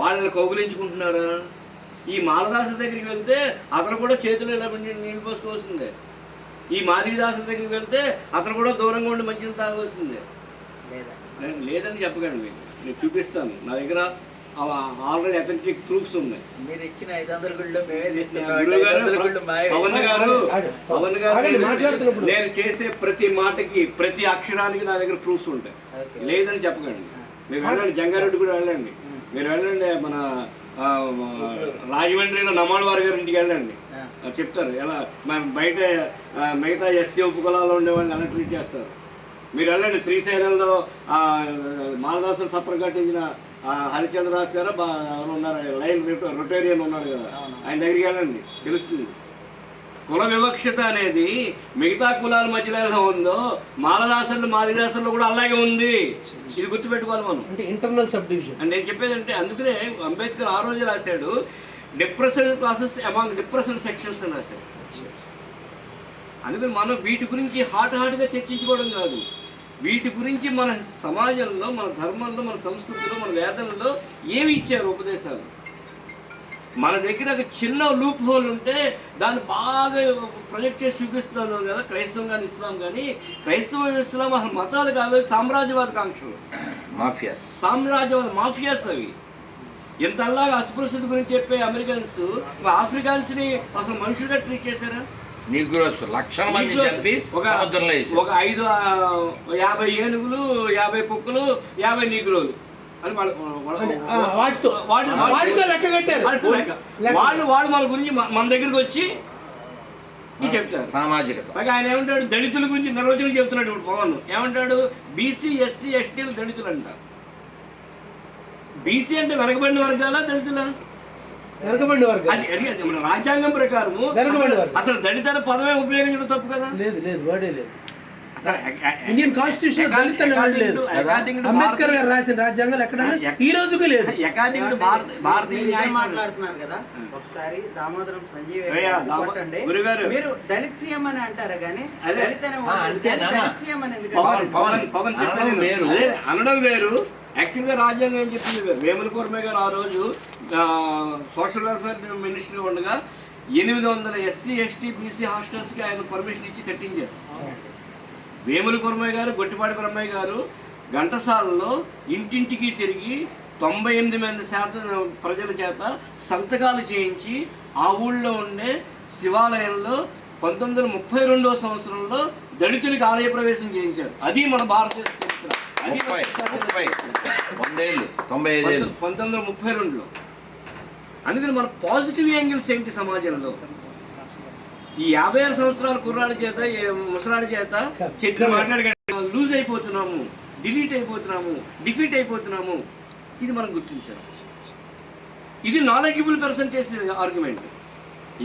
వాళ్ళని కౌగులించుకుంటున్నారా? ఈ మాలదాస దగ్గరికి వెళ్తే అతను కూడా చేతులు ఇలా నీళ్ళు పోసుకోవాల్సిందే. ఈ మాదిగదాస దగ్గరికి వెళ్తే అతను కూడా దూరంగా ఉండి మంచిని తాగవలసిందే. లేదని చెప్పగలను, మీకు నేను చూపిస్తాను. నా దగ్గర ఆల్రెడీ అథెంటిక్ ప్రూఫ్స్ ఉన్నాయి. మీరు ఇచ్చిన 500 గుళ్ళు మేమే పవన్ గారు నేను చేసే ప్రతి మాటకి, ప్రతి అక్షరానికి నా దగ్గర ప్రూఫ్స్ ఉంటాయి. లేదని చెప్పగలను. మీరు వెళ్ళండి, జంగారెడ్డి కూడా వెళ్ళండి, మీరు వెళ్ళండి, మన రాజమండ్రిలో నమాళ్వారి గారి ఇంటికి వెళ్ళండి, చెప్తారు ఎలా బయట మిగతా ఎస్సీ ఉపకులాల్లో ఉండేవాళ్ళని ఎలా ట్రీట్ చేస్తారు. మీరు వెళ్ళండి, శ్రీశైలంలో మాలదాసులు సత్రం కట్టించిన హరిచంద్రరాజు గారు ఎవరు ఉన్నారు, లైన్ రొటేరియన్ ఉన్నాడు కదా, ఆయన దగ్గరికి వెళ్ళండి, తెలుస్తుంది. కుల వివక్షత అనేది మిగతా కులాల మధ్యలో ఎలా ఉందో మాలరాశులు మాదిరాశుల్లో కూడా అలాగే ఉంది. ఇది గుర్తుపెట్టుకోవాలి మనం. అంటే ఇంటర్నల్ సబ్ డివిజన్ అంటే నేను చెప్పేది అంటే అందుకనే అంబేద్కర్ ఆ రోజు రాశాడు depression classes among depression sections అని రాశాడు. అందుకని మనం వీటి గురించి హాట్గా చర్చించుకోవడం కాదు, వీటి గురించి మన సమాజంలో, మన ధర్మంలో, మన సంస్కృతిలో, మన వేదనలో ఏమి ఇచ్చారు ఉపదేశాలు. మన దగ్గర ఒక చిన్న లూప్ హోల్ ఉంటే దాన్ని బాగా ప్రొజెక్ట్ చేసి చూపిస్తున్నాను కదా. క్రైస్తవం కానీ ఇస్లాం కానీ, క్రైస్తవం ఇస్లాం అసలు మతాలు కాదు, సామ్రాజ్యవాద కాంక్షలు, మాఫియాస్, సామ్రాజ్యవాద మాఫియాస్ అవి. ఎంతలాగా అస్పృశ్యత గురించి చెప్పే అమెరికన్స్ ఆఫ్రికన్స్ని అసలు మనుషులుగా ట్రీట్ చేశారా? నీగ్రోస్ లక్షల మంది చంపి సముద్రంలో వేశారు. ఒక 50 ఏనుగులు, 50 కుక్కలు, 50 నీగ్రోలు అని వాటితో లెక్క కట్టారు. వాళ్ళు మన గురించి మన దగ్గరికి వచ్చి చెప్తారు సామాజికత. పైగా ఆయన ఏమంటాడు, దళితుల గురించి నిర్వచనం చెప్తున్నాడు ఇప్పుడు పవన్. ఏమంటాడు, బీసీ ఎస్సీ ఎస్టీలు దళితులు అంట. బీసీ అంటే వెనకబడిన వర్గాలా దళితులా? వెనకబడిన వర్గాలు. అది మన రాజ్యాంగం ప్రకారము అసలు దళిత అనే పదమే ఉపయోగించడం తప్పు కదా. లేదు వాడే లేదు. ఇండియన్ కాన్స్టిట్యూషన్ దళిత అనే వర్డ్ లేదు. అంబేద్కర్ గారు రాసిన రాజ్యాంగం ఎక్కడ ఈ రోజుకు లేదు. మాట్లాడుతున్నారు కదా, ఒకసారి దామోదరం సంజీవ్ మీరు దళిత్ సీఎం అని అంటారా గానీ దళిత సీఎం అని అనడం వేరు. యాక్చువల్గా రాజ్యాంగం ఏం చెప్పింది, వేముల కుర్మే గారు ఆ రోజు సోషల్ వెల్ఫేర్ మినిస్టర్గా ఉండగా 800 ఎస్సీ ఎస్టీ బీసీ హాస్టల్స్కి ఆయన పర్మిషన్ ఇచ్చి కట్టించారు. వేముల కుర్మయ్య గారు, గొట్టిపాటి బ్రహ్మయ్య గారు ఘంటసాలలో ఇంటింటికి తిరిగి 98% ప్రజల చేత సంతకాలు చేయించి ఆ ఊళ్ళో ఉండే శివాలయంలో 1932వ సంవత్సరంలో దళితులకి ఆలయ ప్రవేశం చేయించారు. అది మన భారతదేశ చరిత్ర. 1932లో. అందుకని మన పాజిటివ్ యాంగిల్స్ ఏంటి సమాజంలో? ఈ 56 సంవత్సరాల కుర్రాడి చేత, ముసలాడి చేత చర్చ మాట్లాడగ లూజ్ అయిపోతున్నాము, డిలీట్ అయిపోతున్నాము, డిఫీట్ అయిపోతున్నాము. ఇది మనం గుర్తించాలి. ఇది నాలెడ్జబుల్ పర్సన్ చేసే ఆర్గ్యుమెంట్.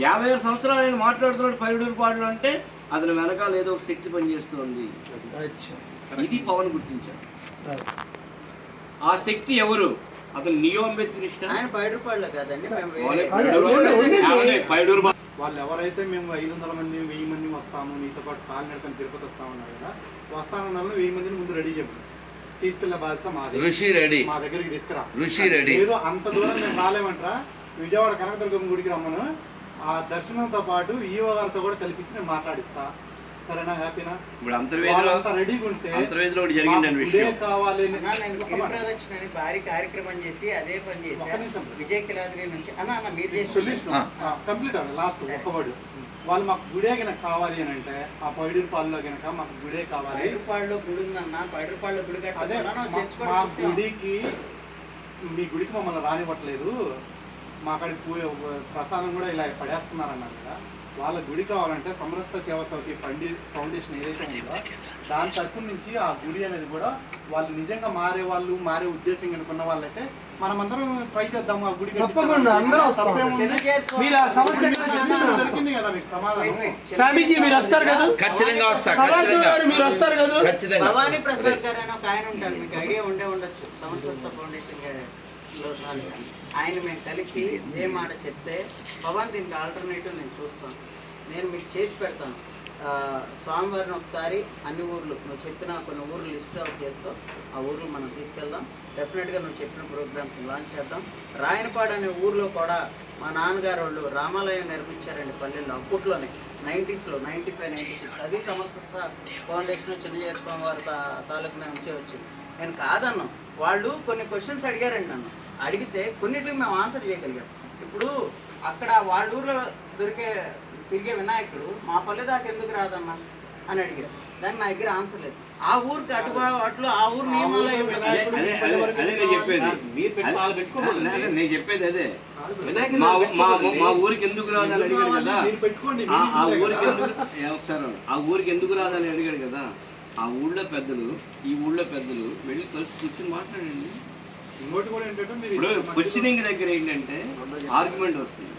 56 సంవత్సరాలు ఆయన మాట్లాడుతున్నాడు పైడూరుపాడులో అంటే అతని వెనకాల ఏదో ఒక శక్తి పనిచేస్తుంది. ఇది పవన్ గుర్తించారు. ఆ శక్తి ఎవరు? అతను నియో అంబేద్కర్ ఇష్టం. వాళ్ళు ఎవరైతే మేము 500 మంది 1000 మంది వస్తాము, నీతో పాటు కాలినడకని తిరుపతి వస్తామన్నారు కదా, వస్తానన్న 1000 మందిని ముందు రెడీ చెప్పు, తీసుకెళ్లే బాధ్యత మాది. ఋషి రెడీ, మా దగ్గరికి తీసుకురా. ఋషి రెడీ. ఏదో అంత దూరం మేము రాలేమంటారా, విజయవాడ కనకదుర్గమ్మ గుడికి రమ్మను, ఆ దర్శనంతో పాటు ఈవో గారితో కూడా కల్పించి నేను మాట్లాడిస్తా. సరేనా? హ్యాపీనా? ఇప్పుడు రెడీగా ఉంటే కావాలి భారీ కార్యక్రమం చేసి అదే పని చేసి విజయ్ కిలాద్రి నుంచి కంప్లీట్ అవ్వాలి. లాస్ట్ ఒక్క వర్డ్, వాళ్ళు మాకు గుడే కనుక కావాలి అని అంటే ఆ పైడూరుపాడులో కనుక మాకు గుడే కావాలి. పైడూరుపాడులో గుడి ఉందన్న, పైడూరుపాడులో గుడి అదే మా గుడికి, మీ గుడికి మమ్మల్ని రానివ్వట్లేదు, మా అక్కడికి ప్రసాదం కూడా ఇలా పడేస్తున్నారన్నారు కదా. వాళ్ళ గుడి కావాలంటే సమరస్త సేవా సమితి ఫౌండేషన్ ఏదైతే ఉందో దాని తరపు నుంచి ఆ గుడి అనేది కూడా వాళ్ళు నిజంగా మారే వాళ్ళు, మారే ఉద్దేశం కనుకున్న వాళ్ళైతే మనమందరం ట్రై చేద్దాము. ఆ గుడి దొరికింది కదా మీకు సమాధానం. స్వామీజీ మీరు వస్తారు కదా? ఖచ్చితంగా మీరు వస్తారు కదా? భవానీ ప్రసాద్ గారు అని ఒక ఆయన ఉంటారు, మీకు ఐడియా ఉండొచ్చు, సమరస్త ఫౌండేషన్ ఆయన మేము కలిసి ఏ మాట చెప్తే, పవన్ దీనికి ఆల్టర్నేటివ్ నేను చూస్తాను, నేను మీకు చేసి పెడతాను. స్వామివారిని ఒకసారి అన్ని ఊర్లు నువ్వు చెప్పిన కొన్ని ఊర్లు లిస్ట్ అవుట్ చేస్తావు, ఆ ఊర్లు మనం తీసుకెళ్దాం. డెఫినెట్గా నువ్వు చెప్పిన ప్రోగ్రామ్స్ లాంచ్ చేద్దాం. రాయనపాడు అనే ఊర్లో కూడా మా నాన్నగారు వాళ్ళు రామాలయం నిర్మించారండి పల్లెల్లో, అప్పట్లోనే 90sలో 95, 96. అది సమరస్త ఫౌండేషన్ చిన్నజీర స్వామివారి తాలూకు నుంచే వచ్చింది. నేను కాదన్నాను, వాళ్ళు కొన్ని క్వశ్చన్స్ అడిగారండి నన్ను, అడిగితే కొన్నిటికి మేము ఆన్సర్ చేయగలిగాం. ఇప్పుడు అక్కడ వాళ్ళ ఊర్లో తిరిగే వినాయకుడు మా పల్లె దాకా ఎందుకు రాదన్నా అని అడిగారు. దానికి నా దగ్గర ఆన్సర్ లేదు. ఆ ఊరికి అట్లు ఆ ఊరు నియమాలు నేను చెప్పేది అదే. మా ఊరికి ఎందుకు రాదని అడిగాడు కదా, ఆ ఊరికి ఎందుకు రాదని అడిగాడు కదా. ఆ ఊళ్ళో పెద్దలు, ఈ ఊళ్ళో పెద్దలు వెళ్ళి కలిసి కూర్చొని మాట్లాడండి. ఇప్పుడు క్వశ్చనింగ్ దగ్గర ఏంటంటే ఆర్గ్యుమెంట్ వస్తుంది,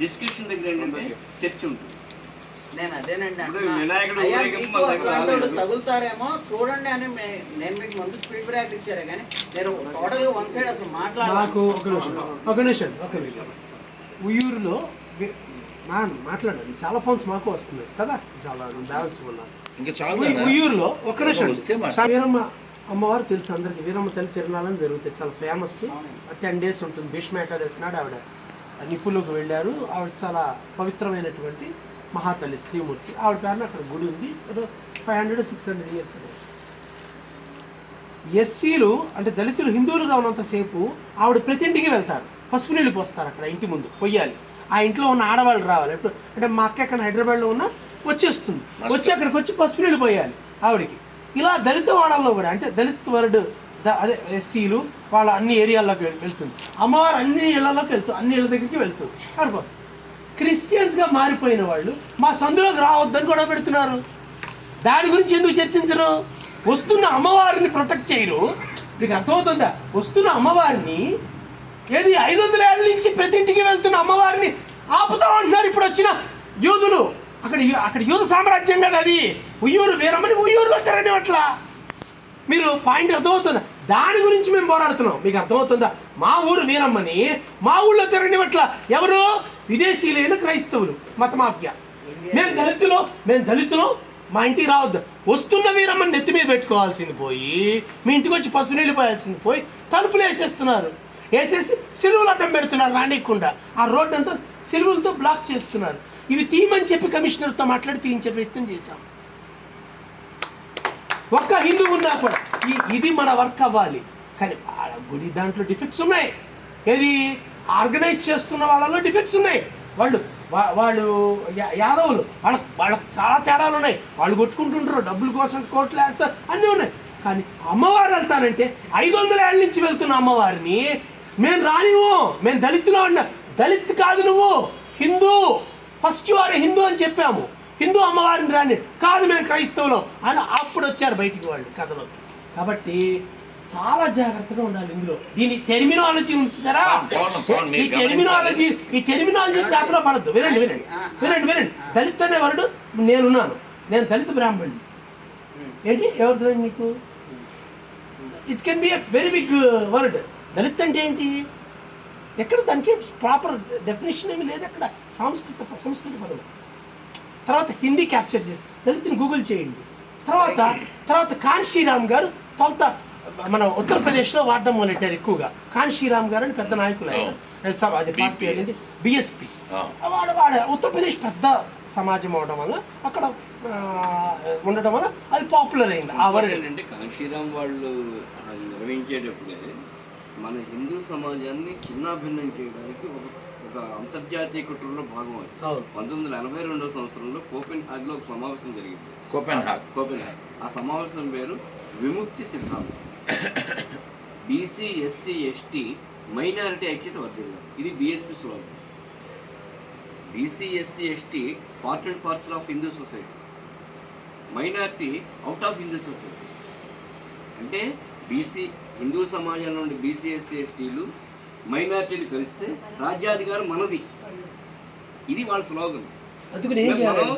డిస్కషన్ దగ్గర ఏంటంటే చర్చ ఉంటుంది. నేను అదేనండి ఇప్పుడు అంటున్నా. వినాయకుడు అయ్యా, ఊరేగింపు మీకు మన దగ్గర అట్లాంటి వాళ్ళు రాలేదు. తగులుతారేమో చూడండి అని నేను మీకు ముందు స్పీడ్ బ్రేక్ ఇచ్చారు కానీ నేను టోటల్ గా వన్ సైడ్ అసలు నాకు మాట్లాడాలి. ఒక నిమిషం ఉయ్యూరులో మాట్లాడండి, చాలా ఫోన్స్ మాకు వస్తున్నాయి కదా, చాలా బ్యాలెన్స్ వల్ల. ఇంకా చాలు ఉయ్యూరులో ఒక నిమిషం వస్తే మాట్లాడు. వీరమ్మ అమ్మవారు తెలుసు అందరికి, వీరమ్మ తల్లి తిరునాళ్ళని జరుగుతాయి, చాలా ఫేమస్. 10 days ఉంటుంది. భీష్మ ఏకాదశి నాడు ఆవిడ నిప్పులోకి వెళ్ళారు. ఆవిడ చాలా పవిత్రమైనటువంటి మహాతల్లి, స్త్రీమూర్తి. ఆవిడ పేరున అక్కడ గుడి ఉంది. ఏదో 500-600 years ఎస్సీలు అంటే దళితులు హిందువులుగా ఉన్నంతసేపు ఆవిడ ప్రతి ఇంటికి వెళ్తారు, పసుపు నీళ్ళు పోస్తారు అక్కడ ఇంటి ముందు పొయ్యాలి. ఆ ఇంట్లో ఉన్న ఆడవాళ్ళు రావాలి. ఎప్పుడు అంటే మా అక్క ఎక్కడ హైదరాబాద్లో ఉన్న వచ్చేస్తుంది, వచ్చి అక్కడికి వచ్చి పసుపు నీళ్ళు పోయాలి ఆవిడకి. ఇలా దళిత వాడల్లో కూడా అంటే దళిత్ వర్డ్ అదే ఎస్సీలు వాళ్ళ అన్ని ఏరియాల్లోకి వెళ్తుంది. అమ్మవారు అన్ని ఇళ్లలోకి వెళ్తుంది, అన్ని ఇళ్ళ దగ్గరికి వెళ్తుంది. అక్కడ క్రిస్టియన్స్గా మారిపోయిన వాళ్ళు మా సందులోకి రావద్దని కూడా పెడుతున్నారు. దాని గురించి ఎందుకు చర్చించరు? వస్తున్న అమ్మవారిని ప్రొటెక్ట్ చేయరు. మీకు అర్థమవుతుందా? వస్తున్న అమ్మవారిని ఏది 500 ఏళ్ళ నుంచి ప్రతి ఇంటికి వెళ్తున్న అమ్మవారిని ఆపుతాం అంటున్నారు ఇప్పుడు వచ్చిన యూదులు. అక్కడ యూద సామ్రాజ్యం కదా అది. ఉయ్యూరు వీరమ్మని ఉయ్యూరులో తిరగనివట్లా. మీరు పాయింట్ అర్థమవుతుందా? దాని గురించి మేము పోరాడుతున్నాం. మీకు అర్థమవుతుందా? మా ఊరు వీరమ్మని మా ఊళ్ళో తిరగనివట్లా. ఎవరు? విదేశీయులైన క్రైస్తవులు, మత మాఫియా. మేము దళితులు మా ఇంటికి రావద్దు. వస్తున్న వీరమ్మని నెత్తి మీద పెట్టుకోవాల్సింది పోయి మీ ఇంటికి వచ్చి పసుపు నీళ్ళు పోయాల్సింది పోయి తలుపులు వేసేసి సిలువులు అడ్డం పెడుతున్నారు రానియకుండా. ఆ రోడ్డు అంతా సిలువులతో బ్లాక్ చేస్తున్నారు. ఇవి తీయమని చెప్పి కమిషనర్తో మాట్లాడి తీయించే ప్రయత్నం చేశాం. ఒక్క హిందూ ఉన్నా కూడా ఇది మన వర్క్ అవ్వాలి. కానీ గుడి దాంట్లో డిఫెక్ట్స్ ఉన్నాయి. ఏది ఆర్గనైజ్ చేస్తున్న వాళ్ళలో డిఫెక్ట్స్ ఉన్నాయి. వాళ్ళు యాదవులు వాళ్ళకి చాలా తేడాలు ఉన్నాయి. వాళ్ళు కొట్టుకుంటుంటారు, డబ్బుల కోసం కోట్లు వేస్తారు, అన్నీ ఉన్నాయి. కానీ అమ్మవారు వెళ్తానంటే 500 ఏళ్ళ నుంచి వెళ్తున్న అమ్మవారిని మేము రానివ్వు. మేము దళితులు అన్నా. దళిత్ కాదు, నువ్వు హిందూ, ఫస్ట్ వారు హిందూ అని చెప్పాము. హిందూ అమ్మవారిని రాని కాదు, మేము క్రైస్తవులం అని అప్పుడు వచ్చారు బయటికి వాళ్ళు కథలోకి. కాబట్టి చాలా జాగ్రత్తగా ఉండాలి ఇందులో. దీని టెర్మినాలజీ ఉంచారా? ఈ టెర్మినాలజీ ట్రాప్లో పడద్దు. వినండి. దళిత్ అనే వర్డ్ నేనున్నాను, నేను దళిత బ్రాహ్మణుని. ఏంటి ఎవరితో నీకు? It can be a very big word. Dalit అంటే ఏంటి? ఎక్కడ దానికి ప్రాపర్ డెఫినేషన్ ఏమి లేదు. అక్కడ సంస్కృత పదం. తర్వాత హిందీ క్యాప్చర్ చేసి దళితుని గూగుల్ చేయండి. తర్వాత కాన్షీరామ్ గారు తొలత మన ఉత్తరప్రదేశ్లో వాడడం మొదలెట్టారు ఎక్కువగా. కాన్షీరామ్ గారు అని పెద్ద నాయకులు ఆయన. అది పార్టీ అనేది బిఎస్పి. వాడు ఉత్తరప్రదేశ్ పెద్ద సమాజం అవడం వల్ల అక్కడ ఉండడం వల్ల అది పాపులర్ అయింది. ఆ వర్డ్ ఏంటంటే కాంశీరామ్ వాళ్ళు నిర్వహించేటప్పుడే మన హిందూ సమాజాన్ని చిన్నాభిన్నం చేయడానికి ఒక అంతర్జాతీయ కుట్రలో భాగం అది. 1982 సంవత్సరంలో కోపెన్హాగ్లో ఒక సమావేశం జరిగింది. కోపెన్హాగ్ ఆ సమావేశం పేరు విముక్తి సిద్ధాంతం. బీసీ, ఎస్సీ, ఎస్టీ మైనారిటీ ఐక్యత వర్ధిల్లాలి. ఇది BSP slogan. BC, SC, ST part and parcel of Hindu society, minority out of Hindu society. అంటే బీసీ హిందూ సమాజంలో నుండి బీసీ, ఎస్సీ, ఎస్టీలు మైనారిటీలు కలిస్తే రాజ్యాధికారం మనది. ఇది వాళ్ళ స్లోగన్. మనం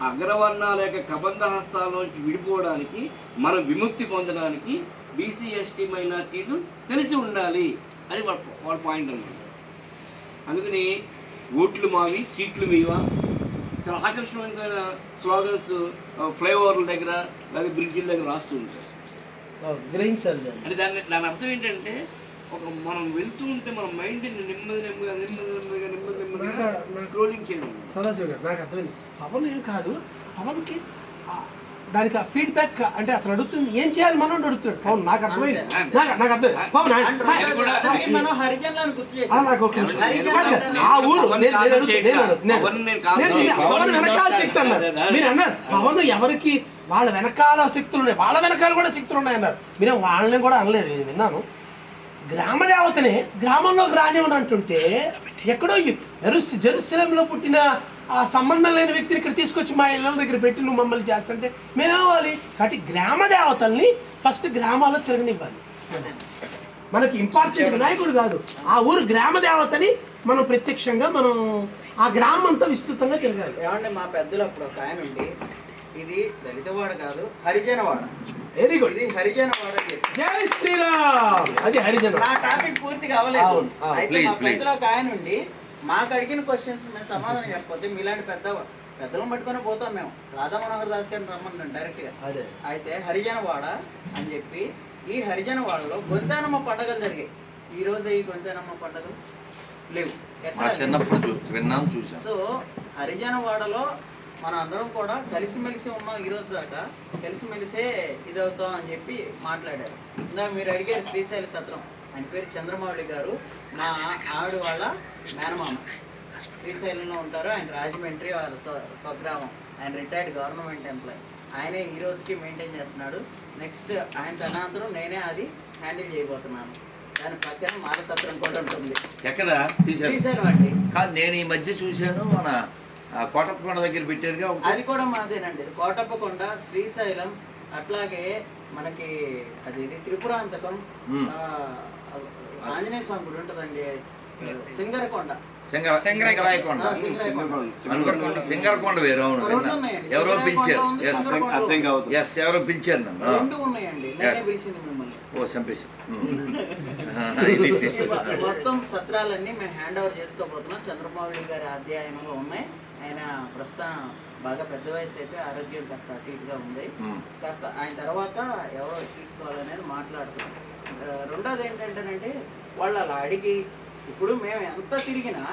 అగ్రవర్ణాల యొక్క కబంధ హస్తాల్లోంచి విడిపోవడానికి, మనం విముక్తి పొందడానికి బీసీ, ఎస్టీ మైనారిటీలు కలిసి ఉండాలి. అది వాళ్ళ పాయింట్ అన్నమాట. అందుకని ఓట్లు మావి, సీట్లు మీవా, చాలా ఆకర్షణీయమైన స్లోగన్స్ ఫ్లైఓవర్ల దగ్గర లేదా బ్రిడ్జిల దగ్గర రాస్తూ ఉంటారు. గ్రహించాలి. అంటే దాని అర్థం ఏంటంటే మనం వెళ్తూ ఉంటే మన మైండ్ నెమ్మదిగా స్క్రోలింగ్ చేయడం. సదాశివ గారు నాకు అర్థమైంది. పవన్ ఏం కాదు, పవన్కి దానికి ఫీడ్బ్యాక్ అంటే అతను అడుగుతుంది ఏం చేయాలి మనం అడుగుతాడు పవన్. నాకు అర్థమైంది. నాకు అర్థం పవన్ మనం హరిజనులను గుర్తు చేసి నాకు ఒక నిమిషం. ఆ ఊరు పవన్ వెనకాల శక్తి అన్నారు. మీరు అన్నారు పవన్ ఎవరికి వాళ్ళ వెనకాల శక్తులు ఉన్నాయి, వాళ్ళ వెనకాల కూడా శక్తులు ఉన్నాయి అన్నారు. మీరు వాళ్ళని కూడా అనలేదు, నేను విన్నాను. గ్రామ దేవతనే గ్రామంలోకి రానివ్వని అంటుంటే ఎక్కడో జెరూసలేంలో పుట్టిన ఆ సంబంధం లేని వ్యక్తిని ఇక్కడ తీసుకొచ్చి మా ఇళ్ళ దగ్గర పెట్టి నువ్వు మమ్మల్ని చేస్తుంటే మేమేమవ్వాలి? కాబట్టి గ్రామ దేవతల్ని ఫస్ట్ గ్రామాల్లో తిరగనివ్వాలి. మనకి ఇంపార్టెంట్ వినాయకుడు కాదు, ఆ ఊరు గ్రామ దేవతని మనం ప్రత్యక్షంగా మనం ఆ గ్రామం అంతా విస్తృతంగా తిరగాలి. ఏమంటే మా పెద్దలు అప్పుడు ఒక ఆయన ఉండి, ఇది దళితవాడ కాదు హరిజనవాడ, వెరీ గుడ్, ఇది హరిజనవాడ అని చెప్పి. జై శ్రీరామ్. అది హరిజన. నా టాపిక్ పూర్తి కావలేదు. అవును, అవును. అయితే Please, మా పెద్దలు ఒక ఆయన ఉండి మాకు అడిగిన క్వశ్చన్స్ మేము సమాధానం చెప్పకపోతే మీలాంటి పెద్దలను పట్టుకొని పోతాం మేము. రాధా మనోహర్ దాస్ గారిని రమ్మన్నాను డైరెక్ట్ గా. అదే అయితే హరిజనవాడ అని చెప్పి, ఈ హరిజనవాడలో గొంతెనమ్మ పండుగలు జరిగాయి. ఈ రోజు ఈ గొంతెనమ్మ పండుగలు లేవు. మా ఎక్కడ? చిన్నప్పుడు విన్నాను, చూసాను. సో హరిజనవాడలో మన అందరం కూడా కలిసిమెలిసి ఉన్నాం. ఈ రోజు దాకా కలిసిమెలిసే ఇదవుతాం అని చెప్పి మాట్లాడారు. ఇందాక మీరు అడిగారు శ్రీశైల సత్రం, ఆయన పేరు చంద్రమౌళి గారు, మా ఆవిడ వాళ్ళ మేనమామ. శ్రీశైలంలో ఉంటారు ఆయన, రాజమండ్రి వాళ్ళ స్వగ్రామం. ఆయన రిటైర్డ్ గవర్నమెంట్ ఎంప్లాయ్. ఆయనే ఈ రోజుకి మెయింటైన్ చేస్తున్నాడు. నెక్స్ట్ ఆయన తనాంతరం నేనే అది హ్యాండిల్ చేయబోతున్నాను. దాని పక్కన మానసత్రం కూడా ఉంటుంది. ఎక్కడ చూసాను శ్రీశైలం అండి. కాదు, నేను ఈ మధ్య చూశాను, మన కోటప్పకొండ దగ్గర పెట్టారుగా ఒకటి. అది కూడా మాదేనండి. కోటప్పకొండ, శ్రీశైలం, అట్లాగే మనకి అది ఇది త్రిపురాంతకం, ఆంజనేయ స్వామి గుడి ఉంటుందండి, సింగరకొండ. సింగరాయకొండ. సింగరకొండ వేరు. అవును, రెండు ఉన్నాయండి. ఎవరో పిలిచారు. అర్థం కావద్దు. ఎస్, ఎవరో పిలిచారు నన్ను. రెండు ఉన్నాయండి. నేనే పిలిచింది మిమ్మల్ని. ఓ చంపేసి మొత్తం సత్రాలన్నీ మేము హ్యాండ్ ఓవర్ చేసుకోబోతున్నాం. చంద్రబాబు గారి అధ్యయనంలో ఉన్నాయి. ఆయన ప్రస్తుతం బాగా పెద్ద వయసు అయిపోయి ఆరోగ్యం కాస్త అటు ఇటుగా ఉంది. కాస్త ఆయన తర్వాత ఎవరో తీసుకోవాలనేది మాట్లాడుతున్నాం. రెండోది ఏంటంటేనండి, వాళ్ళు అలా అడిగి, ఇప్పుడు మేము ఎంత తిరిగినా,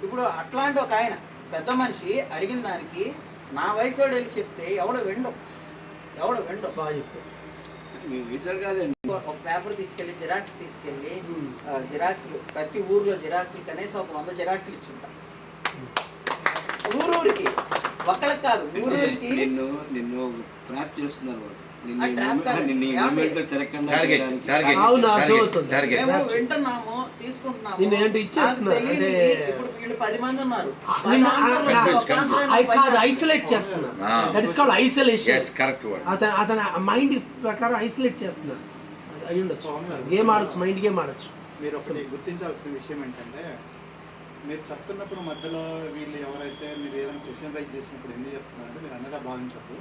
ఇప్పుడు అట్లాంటి ఒక ఆయన పెద్ద మనిషి అడిగిన దానికి నా వయసు వాడు వెళ్ళి చెప్తే ఎవడు వెండు. ఒక పేపర్ తీసుకెళ్ళి జిరాక్స్ తీసుకెళ్ళి జిరాక్స్లు ప్రతి ఊర్లో జిరాక్స్లు కనీసం ఒక 100 జిరాక్స్లు ఇచ్చుంటా. ఊరూరికి ఒక్కళ్ళకి కాదు, ఊరూరికి. నిన్ను ట్రాప్ చేస్తున్నారు. వింటున్నాము, తీసుకుంటున్నాము. ఇప్పుడు వీళ్ళు 10 మంది ఉన్నారు. ఐసోలేట్ చేస్తున్నారు. That is called isolation. అతని మైండ్ ప్రకారం ఐసోలేట్ చేస్తున్నారు. అయి ఉండొచ్చు, గేమ్ ఆడొచ్చు, మైండ్ గేమ్ ఆడొచ్చు. మీరు ఒకటి గుర్తించాల్సిన విషయం ఏంటంటే, మీరు చెప్తున్నప్పుడు మధ్యలో వీళ్ళు ఎవరైతే మీరు ఏదైనా క్వశ్చన్ రైజ్ చేసినప్పుడు ఎందుకు చెప్తున్నారంటే, మీరు అన్నదా భావించద్దు.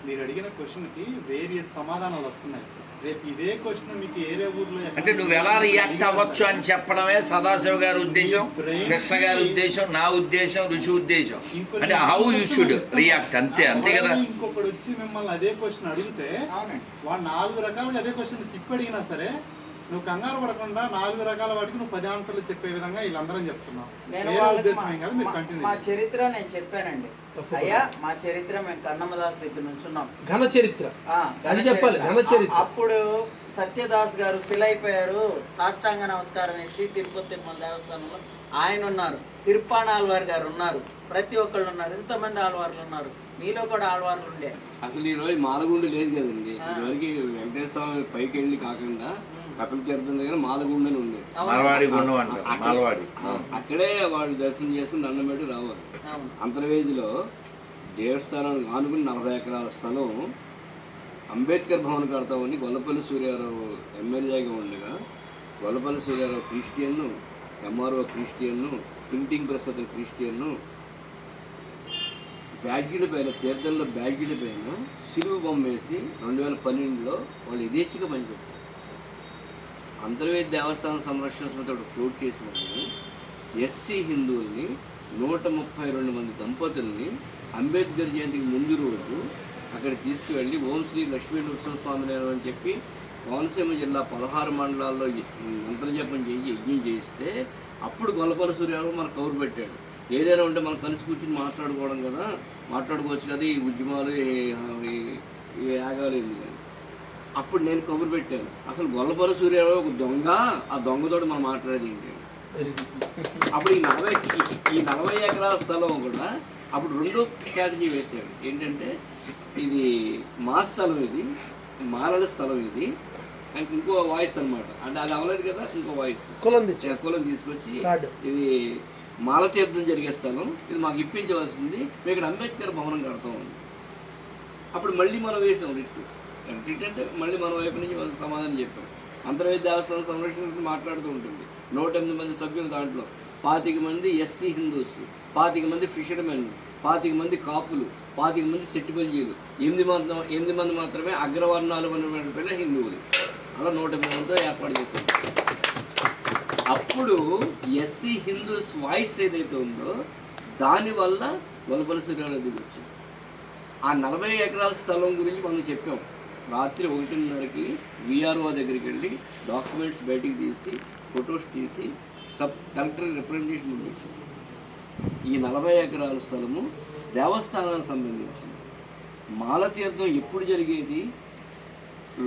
మీరు అడిగిన క్వశ్చన్కి వేరియస్ సమాధానాలు వస్తున్నాయి. రేపు ఇదే క్వశ్చన్ మీకు ఏరే ఊర్లో అంటే నువ్వు ఎలా రియాక్ట్ అవ్వచ్చు అని చెప్పడమే సదాశివ గారి ఉద్దేశం, కృష్ణ గారి ఉద్దేశం, నా ఉద్దేశం, ఋషి ఉద్దేశం. అంటే హౌ యూ షుడ్ రియాక్ట్, అంతే కదా. ఇంకొకటి వచ్చి మిమ్మల్ని అదే క్వశ్చన్ అడిగితే వాడు 4 రకాలుగా అదే క్వశ్చన్ తిప్పి అడిగినా సరే నువ్వు కంగారు పడకుండా 4 రకాల వాటికి నువ్వు 10 ఆన్సర్లు చెప్పే విధంగా వీళ్ళందరం చెప్తున్నావు. మా చరిత్ర నేను చెప్పానండి. అయ్యా మా చరిత్ర మేము కన్నమ్మదాస్ దగ్గర నుంచి ఉన్నాం. ఘన చరిత్ర అది చెప్పాలి. ఘన చరిత్ర. అప్పుడు సత్యదాస్ గారు శిలైపోయారు. సాష్టాంగ నమస్కారం వేసి తిరుపతి తిరుమల దేవస్థానంలో ఆయన ఉన్నారు. తిరుప్పాణాల్వార్ గారు ఉన్నారు. ప్రతి ఒక్కళ్ళు ఉన్నారు. ఇంతమంది ఆళ్వార్లు ఉన్నారు. మీలో కూడా ఆళ్వార్లు ఉండే. అసలు ఈ రోజు మాలగుండు లేదు కదండి. ఇదివరకు వెంకటేశ్వర స్వామి పైకి వెళ్ళి కాకుండా కపిల తీర్థం దగ్గర మాలగుండని ఉంది. అక్కడే వాళ్ళు దర్శనం చేసుకుని దండం పెట్టి రావాలి. అంతర్వేదిలో దేవస్థానం ఆనుకుని 40 ఎకరాల స్థలం అంబేద్కర్ భవన్ కడతామని గొల్లపల్లి సూర్యారావు ఎమ్మెల్యేగా ఉండగా, గొల్లపల్లి సూర్యారావు క్రిస్టియన్ను, ఎంఆర్ఓ క్రిస్టియన్ను, ప్రింటింగ్ ప్రెస్ అతను క్రిస్టియన్ను, బ్యాడ్జీల పైన తీర్థంలో బ్యాడ్జీల పైన సిలువు బొమ్మ వేసి 2012లో వాళ్ళు యథేచ్ఛగా పనిపెట్టారు. అంతర్వేది దేవస్థానం సంరక్షణ సమితి ఫ్లోట్ చేసినప్పుడు ఎస్సీ హిందువుల్ని 132 మంది దంపతుల్ని అంబేద్కర్ జయంతికి ముందు రోజు అక్కడ తీసుకువెళ్ళి ఓం శ్రీ లక్ష్మీ నృసింహస్వామి అని చెప్పి కోనసీమ జిల్లా 16 మండలాల్లో మంత్రజపం చేసి యజ్ఞం చేయిస్తే అప్పుడు గొల్లపల్లి సూర్యారావు మనకు కౌరు పెట్టాడు. ఏదైనా ఉంటే మనం కలిసి కూర్చుని మాట్లాడుకోవడం కదా, మాట్లాడుకోవచ్చు కదా, ఈ ఉద్యమాలు ఈ యాగాలు ఎందుకు. అప్పుడు నేను కబురు పెట్టాను, అసలు గొల్లపల్లి సూర్యారావు ఒక దొంగ, ఆ దొంగతోటి మనం మాట్లాడేది ఏంటి. అప్పుడు ఈ 40 ఎకరాల స్థలం కూడా అప్పుడు రెండో స్ట్రాటజీ వేసాడు. ఏంటంటే ఇది మా స్థలం, ఇది మాలల స్థలం, ఇది అండ్ ఇంకో వాయిస్ అనమాట. అంటే అది అవ్వలేదు కదా, ఇంకో వాయిస్ కులం తీసుకొచ్చి ఇది మాలతీర్థం జరిగే స్థలం, ఇది మాకు ఇప్పించవలసింది, మేము ఇక్కడ అంబేద్కర్ భవనం కడతాం ఉంది. అప్పుడు మళ్ళీ మనం వేసాం రిట్ అంటే మళ్ళీ మన వైపు నుంచి వాళ్ళకి సమాధానం చెప్పాం. అంతర్వేది దేవస్థానం సంరక్షణ గురించి మాట్లాడుతూ ఉంటుంది. 108 మంది సభ్యులు, దాంట్లో 25 మంది ఎస్సీ హిందూస్, 25 మంది ఫిషర్మెన్, 25 మంది కాపులు, 25 మంది సెట్టిబల్జీలు, 8 మంది మాత్రమే అగ్రవర్ణాలు అనేటువంటి హిందువులు. అలా 108 మందితో ఏర్పాటు చేశారు. అప్పుడు ఎస్సీ హిందూస్ వాయిస్ ఏదైతే ఉందో దానివల్ల వలపల సూర్యారెడ్డి వచ్చింది. ఆ 40 ఎకరాల స్థలం గురించి మనం చెప్పాం. రాత్రి 1:30కి విఆర్ఓ దగ్గరికి వెళ్ళి డాక్యుమెంట్స్ బయటికి తీసి ఫొటోస్ తీసి సబ్ కలెక్టర్ రిప్రజెంటేషన్ పంపించింది. ఈ 40 ఎకరాల స్థలము దేవస్థానానికి సంబంధించింది. మాలతీర్థం ఎప్పుడు జరిగేది?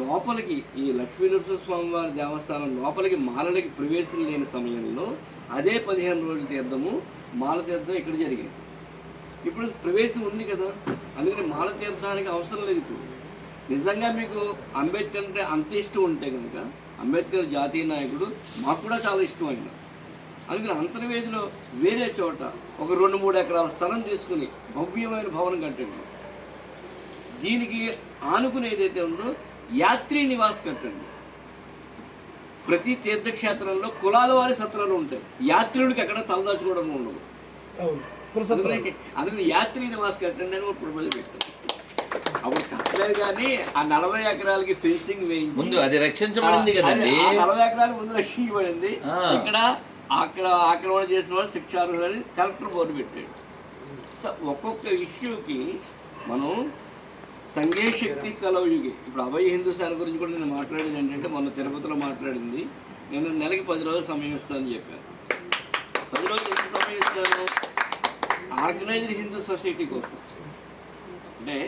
లోపలికి ఈ లక్ష్మీనరసింహస్వామి వారి దేవస్థానం లోపలికి మాలలకి ప్రవేశం లేని సమయంలో అదే 15 రోజుల తీర్థము మాలతీర్థం ఇక్కడ జరిగేది. ఇప్పుడు ప్రవేశం ఉంది కదా, అందుకని మాలతీర్థానికి అవసరం లేదు. ఇప్పుడు నిజంగా మీకు అంబేద్కర్ అంటే అంత ఇష్టం ఉంటే కనుక, అంబేద్కర్ జాతీయ నాయకుడు, మాకు కూడా చాలా ఇష్టం ఆయన. అందుకని అంతర్వేదిలో వేరే చోట ఒక 2-3 ఎకరాల స్థలం తీసుకుని భవ్యమైన భవనం కట్టండి. దీనికి ఆనుకుని ఏదైతే ఉందో యాత్రీ నివాస్ కట్టండి. ప్రతి తీర్థక్షేత్రంలో కులాల వారి సత్రాలు ఉంటాయి. యాత్రికుడికి ఎక్కడ తలదాచుకోవడం ఉండదు. అందుకని యాత్రీ నివాస్ కట్టండి అని ఒక ప్రపోజల్ పెట్టారు. అప్పుడు కట్టలేదు కానీ ఆ 40 ఎకరాలకి ఫెన్సింగ్ వేయించి ముందు అది రక్షించబడింది కదండి. 40 ఎకరాల ముందు రక్షించబడింది. ఇక్కడ ఆక్రమణ చేసిన వాళ్ళు శిక్షార్హులని కలెక్టర్ బోర్డు పెట్టాడు. సో ఒక్కొక్క ఇష్యూకి మనం సంఘే శక్తి కలవయుగి. ఇప్పుడు అభయ హిందూ సేన గురించి కూడా నేను మాట్లాడేది ఏంటంటే, మొన్న తిరుపతిలో మాట్లాడింది, నేను నెలకి 10 రోజులు సమయం ఇస్తానని చెప్పాను. 10 రోజులు ఎంత సమయం ఇస్తాను? ఆర్గనైజ్డ్ హిందూ సొసైటీ కోసం. అంటే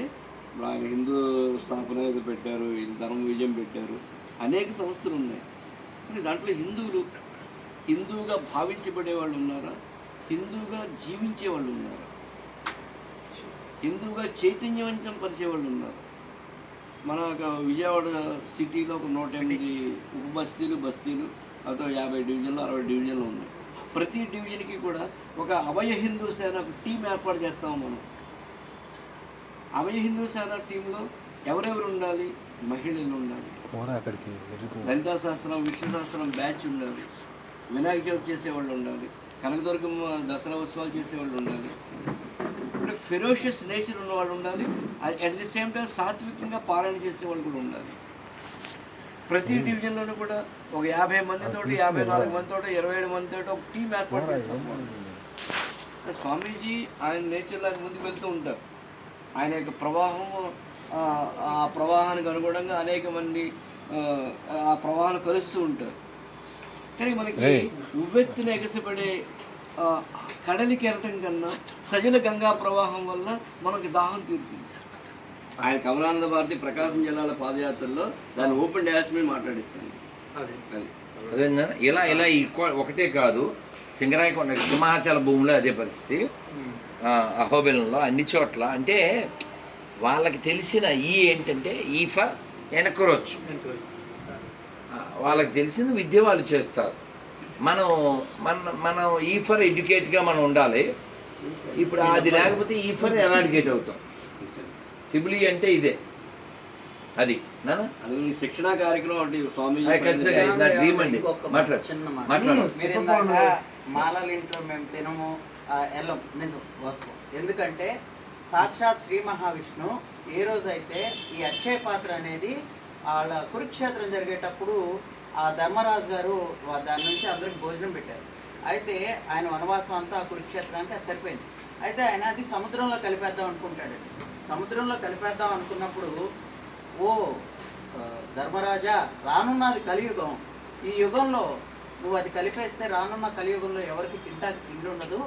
ఇప్పుడు హిందూ స్థాపన ఏదో పెట్టారు, ధర్మ విజయం పెట్టారు, అనేక సంస్థలు ఉన్నాయి. కానీ దాంట్లో హిందువుగా భావించబడే వాళ్ళు ఉన్నారా? హిందువుగా జీవించే వాళ్ళు ఉన్నారా? హిందువుగా చైతన్యవంతం పరిచేవాళ్ళు ఉన్నారు. మన విజయవాడ సిటీలో ఒక 108 బస్తీలు అతో 50 డివిజన్లు 60 డివిజన్లు ఉన్నాయి. ప్రతి డివిజన్కి కూడా ఒక అభయ హిందూ సేన టీం ఏర్పాటు చేస్తాము మనం. అభయ హిందూ సేన టీంలో ఎవరెవరు ఉండాలి? మహిళలు ఉండాలి, లలితా సహస్రం విష్ణు సహస్రం బ్యాచ్ ఉండాలి, వినాయక చవితి చేసేవాళ్ళు ఉండాలి, కనకదుర్గమ్మ దసరా ఉత్సవాలు చేసేవాళ్ళు ఉండాలి, అంటే ఫెరోషియస్ నేచర్ ఉన్నవాళ్ళు ఉండాలి. అట్ ది సేమ్ టైం సాత్వికంగా పాలన చేసేవాళ్ళు కూడా ఉండాలి. ప్రతి డివిజన్లోనూ కూడా ఒక 50 మందితో 54 మందితో 27 మందితో ఒక టీం ఏర్పాటు చేస్తాం. స్వామీజీ ఆయన నేచర్ లాగా ముందుకు వెళ్తూ ఉంటారు. ఆయన యొక్క ఆ ప్రవాహానికి అనుగుణంగా అనేక మంది ఆ ప్రవాహాన్ని కలుస్తూ ఉంటారు. కానీ మనకి ఉవ్వెత్తున ఎగసిపడే కడలి కెరటం కన్నా సజల గంగా ప్రవాహం వల్ల మనకి దాహం తీరుతుంది. ఆయన కమలానంద భారతి ప్రకాశం జిల్లాల పాదయాత్రలో దాన్ని ఓపెన్ డ్యాష్ మీద మాట్లాడిస్తాను. అదే ఇలా ఒకటే కాదు, సింగరాయకొండ సింహాచల భూమిలో అదే పరిస్థితి, అహోబిలంలో అన్ని చోట్ల. అంటే వాళ్ళకి తెలిసిన ఏంటంటే ఈఫర్ ఎన్కరేజ్, వాళ్ళకి తెలిసిన విద్య వాళ్ళు చేస్తారు. మనం ఈఫర్ ఎడ్యుకేట్గా మనం ఉండాలి. ఇప్పుడు అది లేకపోతే ఈఫర్ ఎరాడికేట్ అవుతాం. ట్రిపుల్ అంటే ఇదే అది శిక్షణా కార్యక్రమం ఒకటి స్వామి మాలల ఇంట్లో మేము తినము వెళ్ళం, నిజం వాస్తవం. ఎందుకంటే సాక్షాత్ శ్రీ మహావిష్ణు ఏ రోజైతే ఈ అక్షయ పాత్ర అనేది వాళ్ళ కురుక్షేత్రం జరిగేటప్పుడు ఆ ధర్మరాజు గారు దాని నుంచి అందరికి భోజనం పెట్టారు. అయితే ఆయన వనవాసం అంతా కురుక్షేత్రానికి అది సరిపోయింది. అయితే ఆయన అది సముద్రంలో కలిపేద్దాం అనుకుంటాడు. సముద్రంలో కలిపేద్దాం అనుకున్నప్పుడు, ఓ ధర్మరాజా, రానున్నది కలియుగం, ఈ యుగంలో నువ్వు అది కలిపేస్తే రానున్న కలియుగంలో ఎవరికి తిండి ఉండదు.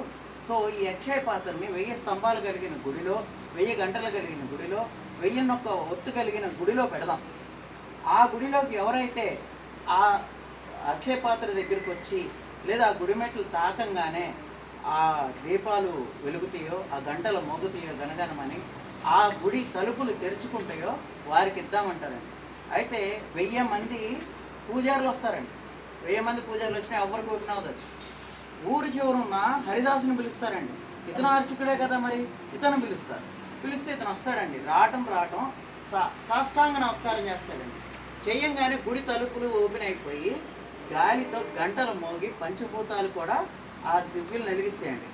సో ఈ అక్షయ పాత్రని 1000 స్తంభాలు కలిగిన గుడిలో, 1000 గంటలు కలిగిన గుడిలో, 1001 ఒత్తు కలిగిన గుడిలో పెడదాం. ఆ గుడిలోకి ఎవరైతే ఆ అక్షయ పాత్ర దగ్గరికి వచ్చి లేదా ఆ గుడి మెట్లు తాకంగానే ఆ దీపాలు వెలుగుతాయో, ఆ గంటలు మోగుతాయో గనగనమని ఆ గుడి తలుపులు తెరుచుకుంటాయో వారికి ఇద్దామంటారండి. అయితే 1000 మంది పూజారులు వస్తారండి. 1000 మంది పూజారులు వచ్చినా ఎవరికి ఓపెన్ అవుతుంది. ఊరి చివరున్న హరిదాసుని పిలుస్తారండి. ఇతను అర్చకుడే కదా, మరి ఇతను పిలుస్తారు. పిలిస్తే ఇతను వస్తాడండి. రావటం సాష్టాంగ నమస్కారం చేస్తాడండి. చేయంగానే గుడి తలుపులు ఓపెన్ అయిపోయి గాలితో గంటలు మోగి పంచభూతాలు కూడా ఆ దివ్యలు వెలిగిస్తాయండి.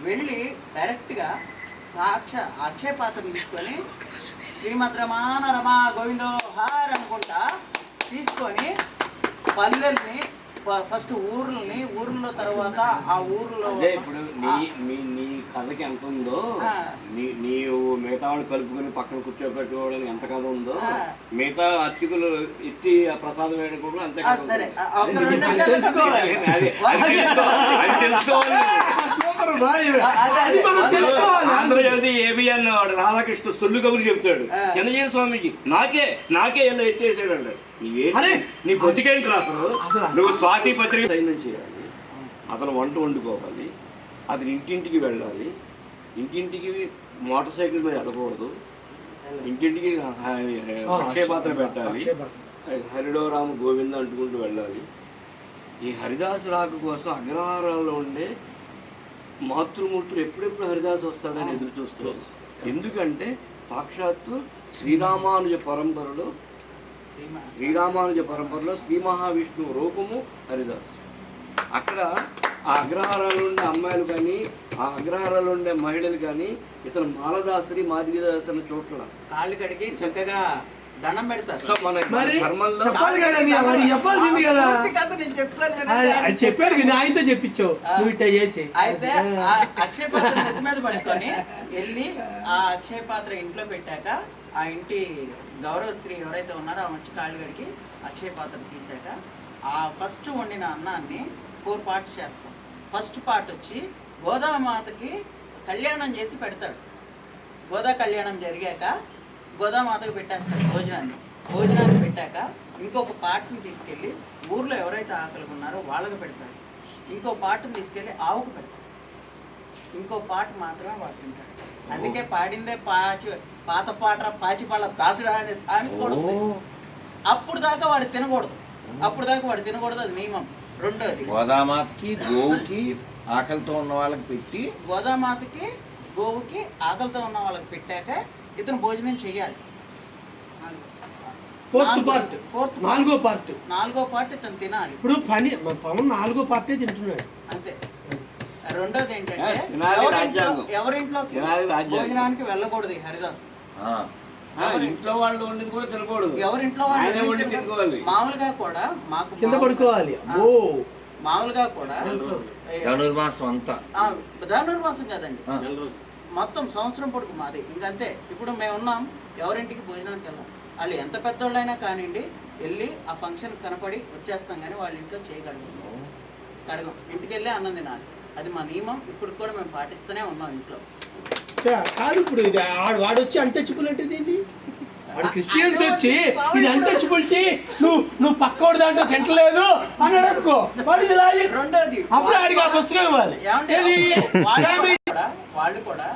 వెళ్ళి డైరెక్ట్గా అక్షయ పాత్రను తీసుకొని శ్రీమద్ రమాన రమా గోవిందో హార్ అనుకుంటా తీసుకొని పల్లెల్ని ఫస్ట్ ఊర్లో తర్వాత ఆ ఊర్లో అంటే ఇప్పుడు నీ కథకి ఎంత ఉందో, నీవు మిగతా వాళ్ళు కలుపుకొని పక్కన కూర్చోబెట్టుకోవడానికి ఎంత కథ ఉందో, మిగతా అర్చకులు ఎత్తి ఆ ప్రసాదం వేయడం కూడా అంతే కథ ఉంది. సరే ఒక 2 నిమిషాలు తెలుసుకోవాలి. అది తెలుసుకోవాలి. ఆంధ్రజ్యోతి ఏబిఎన్ రాధాకృష్ణ సొల్లు కబురు చెప్తాడు, చిన్నజీవి స్వామిజీ నాకే ఇలా ఎత్తేసాడు అంటాడు. నీ బతికేంటి రాత్రు, నువ్వు స్వాతి పత్రిక సైన్యం చేయాలి, అతను వంట వండుకోవాలి, అతను ఇంటింటికి వెళ్ళాలి, ఇంటింటికి మోటార్ సైకిల్ మీద వెళ్ళకూడదు, ఇంటింటికి అక్షయ పాత్ర పెట్టాలి, హరిడో రామ గోవింద అంటుకుంటూ వెళ్ళాలి. ఈ హరిదాసు రాక కోసం అగ్రహారాల్లో ఉండే మాతృమూర్తులు ఎప్పుడెప్పుడు హరిదాసు వస్తాడని ఎదురు చూస్తారు. ఎందుకంటే సాక్షాత్తు శ్రీరామానుజ పరంపరలో శ్రీ మహావిష్ణువు రూపము హరిదాసు. అక్కడ ఆ అగ్రహారాలు ఉండే అమ్మాయిలు కానీ, ఆ అగ్రహారాలు ఉండే మహిళలు కానీ ఇతను మాలదాసరి మాదిగదాసరి అన్న చోట్ల కాళ్ళు కడిగి చక్కగా దండం పెడతారు. సో మన ధర్మంలో చెప్పాల్సింది కదా, కథ నేను చెప్తాను. అది చెప్పాడు కదా, ఆయనతో చెప్పించావు నువ్వు ఇట్లా చేసి. అయితే ఆ అక్షయ పాత్ర నెత్తి మీద పట్టుకొని వెళ్ళి ఆ అక్షయ పాత్ర ఇంట్లో పెట్టాక ఆ ఇంటి గౌరవ స్త్రీ ఎవరైతే ఉన్నారో ఆ మంచి కాళ్ళు గడికి అక్షయ పాత్ర తీసాక ఆ ఫస్ట్ వండిన అన్నాన్ని 4 పార్ట్స్ చేస్తాం. ఫస్ట్ పార్ట్ వచ్చి గోదామాతకి కళ్యాణం చేసి పెడతాడు. గోదా కళ్యాణం జరిగాక గోదామాతకు పెట్టేస్తాడు భోజనాన్ని పెట్టాక ఇంకొక పార్ట్ని తీసుకెళ్ళి ఊర్లో ఎవరైతే ఆకలిగా ఉన్నారో వాళ్ళకి పెడతారు. ఇంకో పార్ట్ని తీసుకెళ్ళి ఆవుకు పెడతారు. ఇంకో పార్ట్ మాత్రమే వాడు తింటాడు. అందుకే పాడిందే పాత పాట పాచిపాళ్ళ దాసుడా అనే సామెత కూడా ఉంది. అప్పుడు దాకా వాడు తినకూడదు, అది నియమం. రెండోది గోదామాతకి గోవుకి ఆకలితో ఉన్న వాళ్ళకి పెట్టి, గోదామాతకి గోవుకి ఆకలితో ఉన్న వాళ్ళకి పెట్టాక ఇతను భోజనం చెయ్యాలి. నాలుగో పార్ట్ ఇతను తినాలి. ఇప్పుడు పవన్ 4వ పార్టీ తింటున్నాడు అంతే. రెండోది ఏంటంటే ఎవరింట్లో భోజనానికి వెళ్ళకూడదు ఈ హరిదాసు. ఇంట్లో వాళ్ళు వండింది కూడా తినకూడదు, ఎవరింట్లో తినుకోవాలి. మామూలుగా కూడా మాకు కింద పడుకోవాలి. మామూలుగా కూడా ధనుర్మాసం అంతా, ధనుర్మాసం కాదండి, మొత్తం సంవత్సరం పొడుగు మాది. ఇంకంతే. ఇప్పుడు మేము ఉన్నాం, ఎవరింటికి భోజనానికి వెళ్ళాం, వాళ్ళు ఎంత పెద్దోళ్ళైనా కానివ్వండి, వెళ్ళి ఆ ఫంక్షన్ కనపడి వచ్చేస్తాం, కానీ వాళ్ళ ఇంట్లో కడగం. ఇంటికి వెళ్ళి అన్నం తినాలి. అది మా నియమం. ఇప్పుడు కూడా మేము పాటిస్తూనే ఉన్నాం ఇంట్లో. కాదు, ఇప్పుడు ఇది వాడు వచ్చి అన్టచబుల్ అంటే దీన్ని వాడు క్రిస్టియన్స్ వచ్చి ఇది అన్టచబులిటీ, నువ్వు పక్కోడి దాంట్లో తింటలేదు అన్నాడు అనుకో, వాడిది లాజిక్. రెండోది అప్పుడు ఆడికి ఆ పుస్తకం ఇవ్వాలి. వాళ్ళు కూడా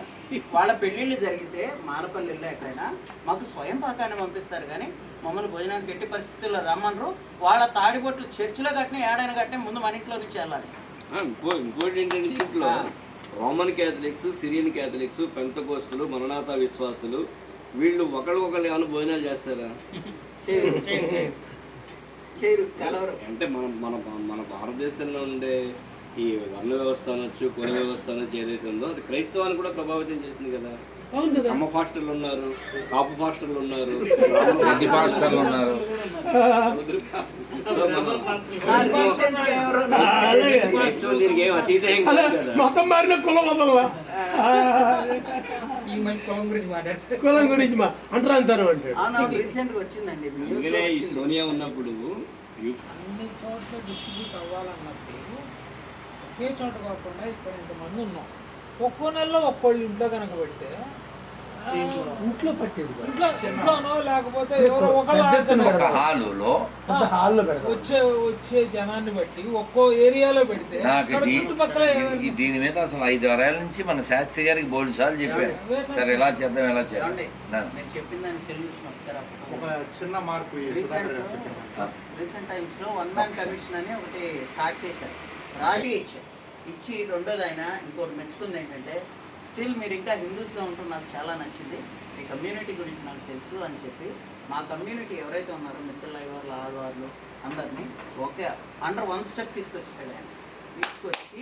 వాళ్ళ పెళ్ళిళ్ళు జరిగితే మాలపల్లిలో ఎక్కడైనా మాకు స్వయం పాకాన్ని పంపిస్తారు, కానీ మమ్మల్ని భోజనానికి ఎట్టి పరిస్థితుల్లో రమ్మనరు. వాళ్ళ తాడిబొట్లు చర్చిలో కట్టినా ఏడైనా కట్టినా ముందు మన ఇంట్లో నుంచి వెళ్ళాలి. ఇంకోటి ఏంటంటే ఇంట్లో రోమన్ క్యాథలిక్స్, సిరియన్ క్యాథలిక్స్, పెంతకోస్తులు, మరణాత విశ్వాసులు వీళ్ళు ఒకళ్ళొకళ్ళు ఏమైనా భోజనాలు చేస్తారా? చేయరు, కలవరు. అంటే మన భారతదేశంలో ఉండే ఈ వర్ణ వ్యవస్థ అనొచ్చు, కుల వ్యవస్థ అనొచ్చు ఏదైతే ఉందో అది క్రైస్తవాన్ని కూడా ప్రభావితం చేసింది కదా. అమ్మ ఫాస్టర్లు ఉన్నారు, కాపు ఫాస్టర్లు ఉన్నారు, పాస్టర్లు ఉన్నారు. దీనికి ఏం అతీతం మతం మారిన కులం వదల్లా, కులం గురించి అంటారు అంటాడు. రీసెంట్ గా వచ్చిందండి, సోనియా ఉన్నప్పుడు అన్ని చోట్ల డిస్ట్రిబ్యూట్ అవ్వాలన్నప్పుడు ఒకే చోట కాకుండా ఇక్కడ ఇంతమంది ఉన్నాం, ఒక్కో నెలలో ఒక్కోళ్ళు ఇంట్లో కనుక పెడితే ఇంట్లో పట్టేది ఇంట్లోనో లేకపోతే ఎవరో ఒకళ్ళు వచ్చే జనాన్ని బట్టి ఒక్కో ఏరియాలో పెడితే చుట్టుపక్కల దీని మీద అసలు 5 వారాల నుంచి మన శాస్త్రి గారికి బోల్డ్ సార్లు చెప్పారు, సరే ఎలా చేద్దాం ఎలా చేద్దాం. మీరు చెప్పిన దాని సొల్యూషన్ ఒకసారి ఒక చిన్న మార్పు రీసెంట్ టైమ్స్ లో 1 మ్యాన్ కమిషన్ అని ఒకటి స్టార్ట్ చేశారు. రాజు ఇచ్చి రెండోది ఆయన ఇంకోటి మెచ్చుకుంది ఏంటంటే స్టిల్ మీరు ఇంకా హిందూస్గా ఉంటూ నాకు చాలా నచ్చింది, మీ కమ్యూనిటీ గురించి నాకు తెలుసు అని చెప్పి మా కమ్యూనిటీ ఎవరైతే ఉన్నారో మిత్తల్ అయ్యవార్లు ఆడవార్లు అందరినీ ఒకే అండర్ వన్ స్టెప్ తీసుకొచ్చేసాడు ఆయన. తీసుకొచ్చి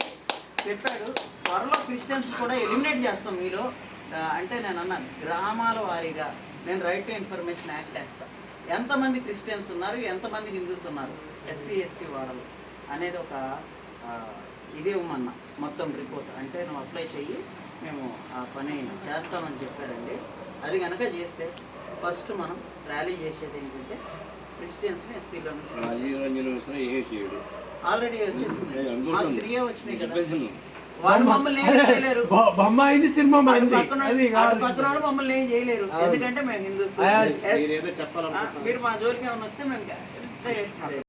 చెప్పాడు త్వరలో క్రిస్టియన్స్ కూడా ఎలిమినేట్ చేస్తాం మీలో. అంటే నేను అన్న గ్రామాల వారీగా నేను రైట్ టు ఇన్ఫర్మేషన్ యాక్ట్ వేస్తాను. ఎంతమంది క్రిస్టియన్స్ ఉన్నారు, ఎంతమంది హిందూస్ ఉన్నారు, ఎస్సీ ఎస్టీ వాడలు అనేది ఒక ఇది ఇవ్వమన్నా మొత్తం రిపోర్ట్. అంటే నువ్వు అప్లై చెయ్యి, మేము ఆ పని చేస్తామని చెప్పారండి. అది కనుక చేస్తే ఫస్ట్ మనం ర్యాలీ చేసేది ఏంటంటే క్రిస్టియన్స్ని ఎస్సీలో నుంచి ఆల్రెడీ వచ్చేసింది, మాకు 3 వచ్చినాయి కదా. వాళ్ళు మమ్మల్ని ఏం చేయలేరు, బొమ్మ అయింది సినిమా పక్కన వాళ్ళు మమ్మల్ని ఏం చేయలేరు, ఎందుకంటే మేము హిందూస్. మీరు మా జోలికి ఏమైనా వస్తే మేము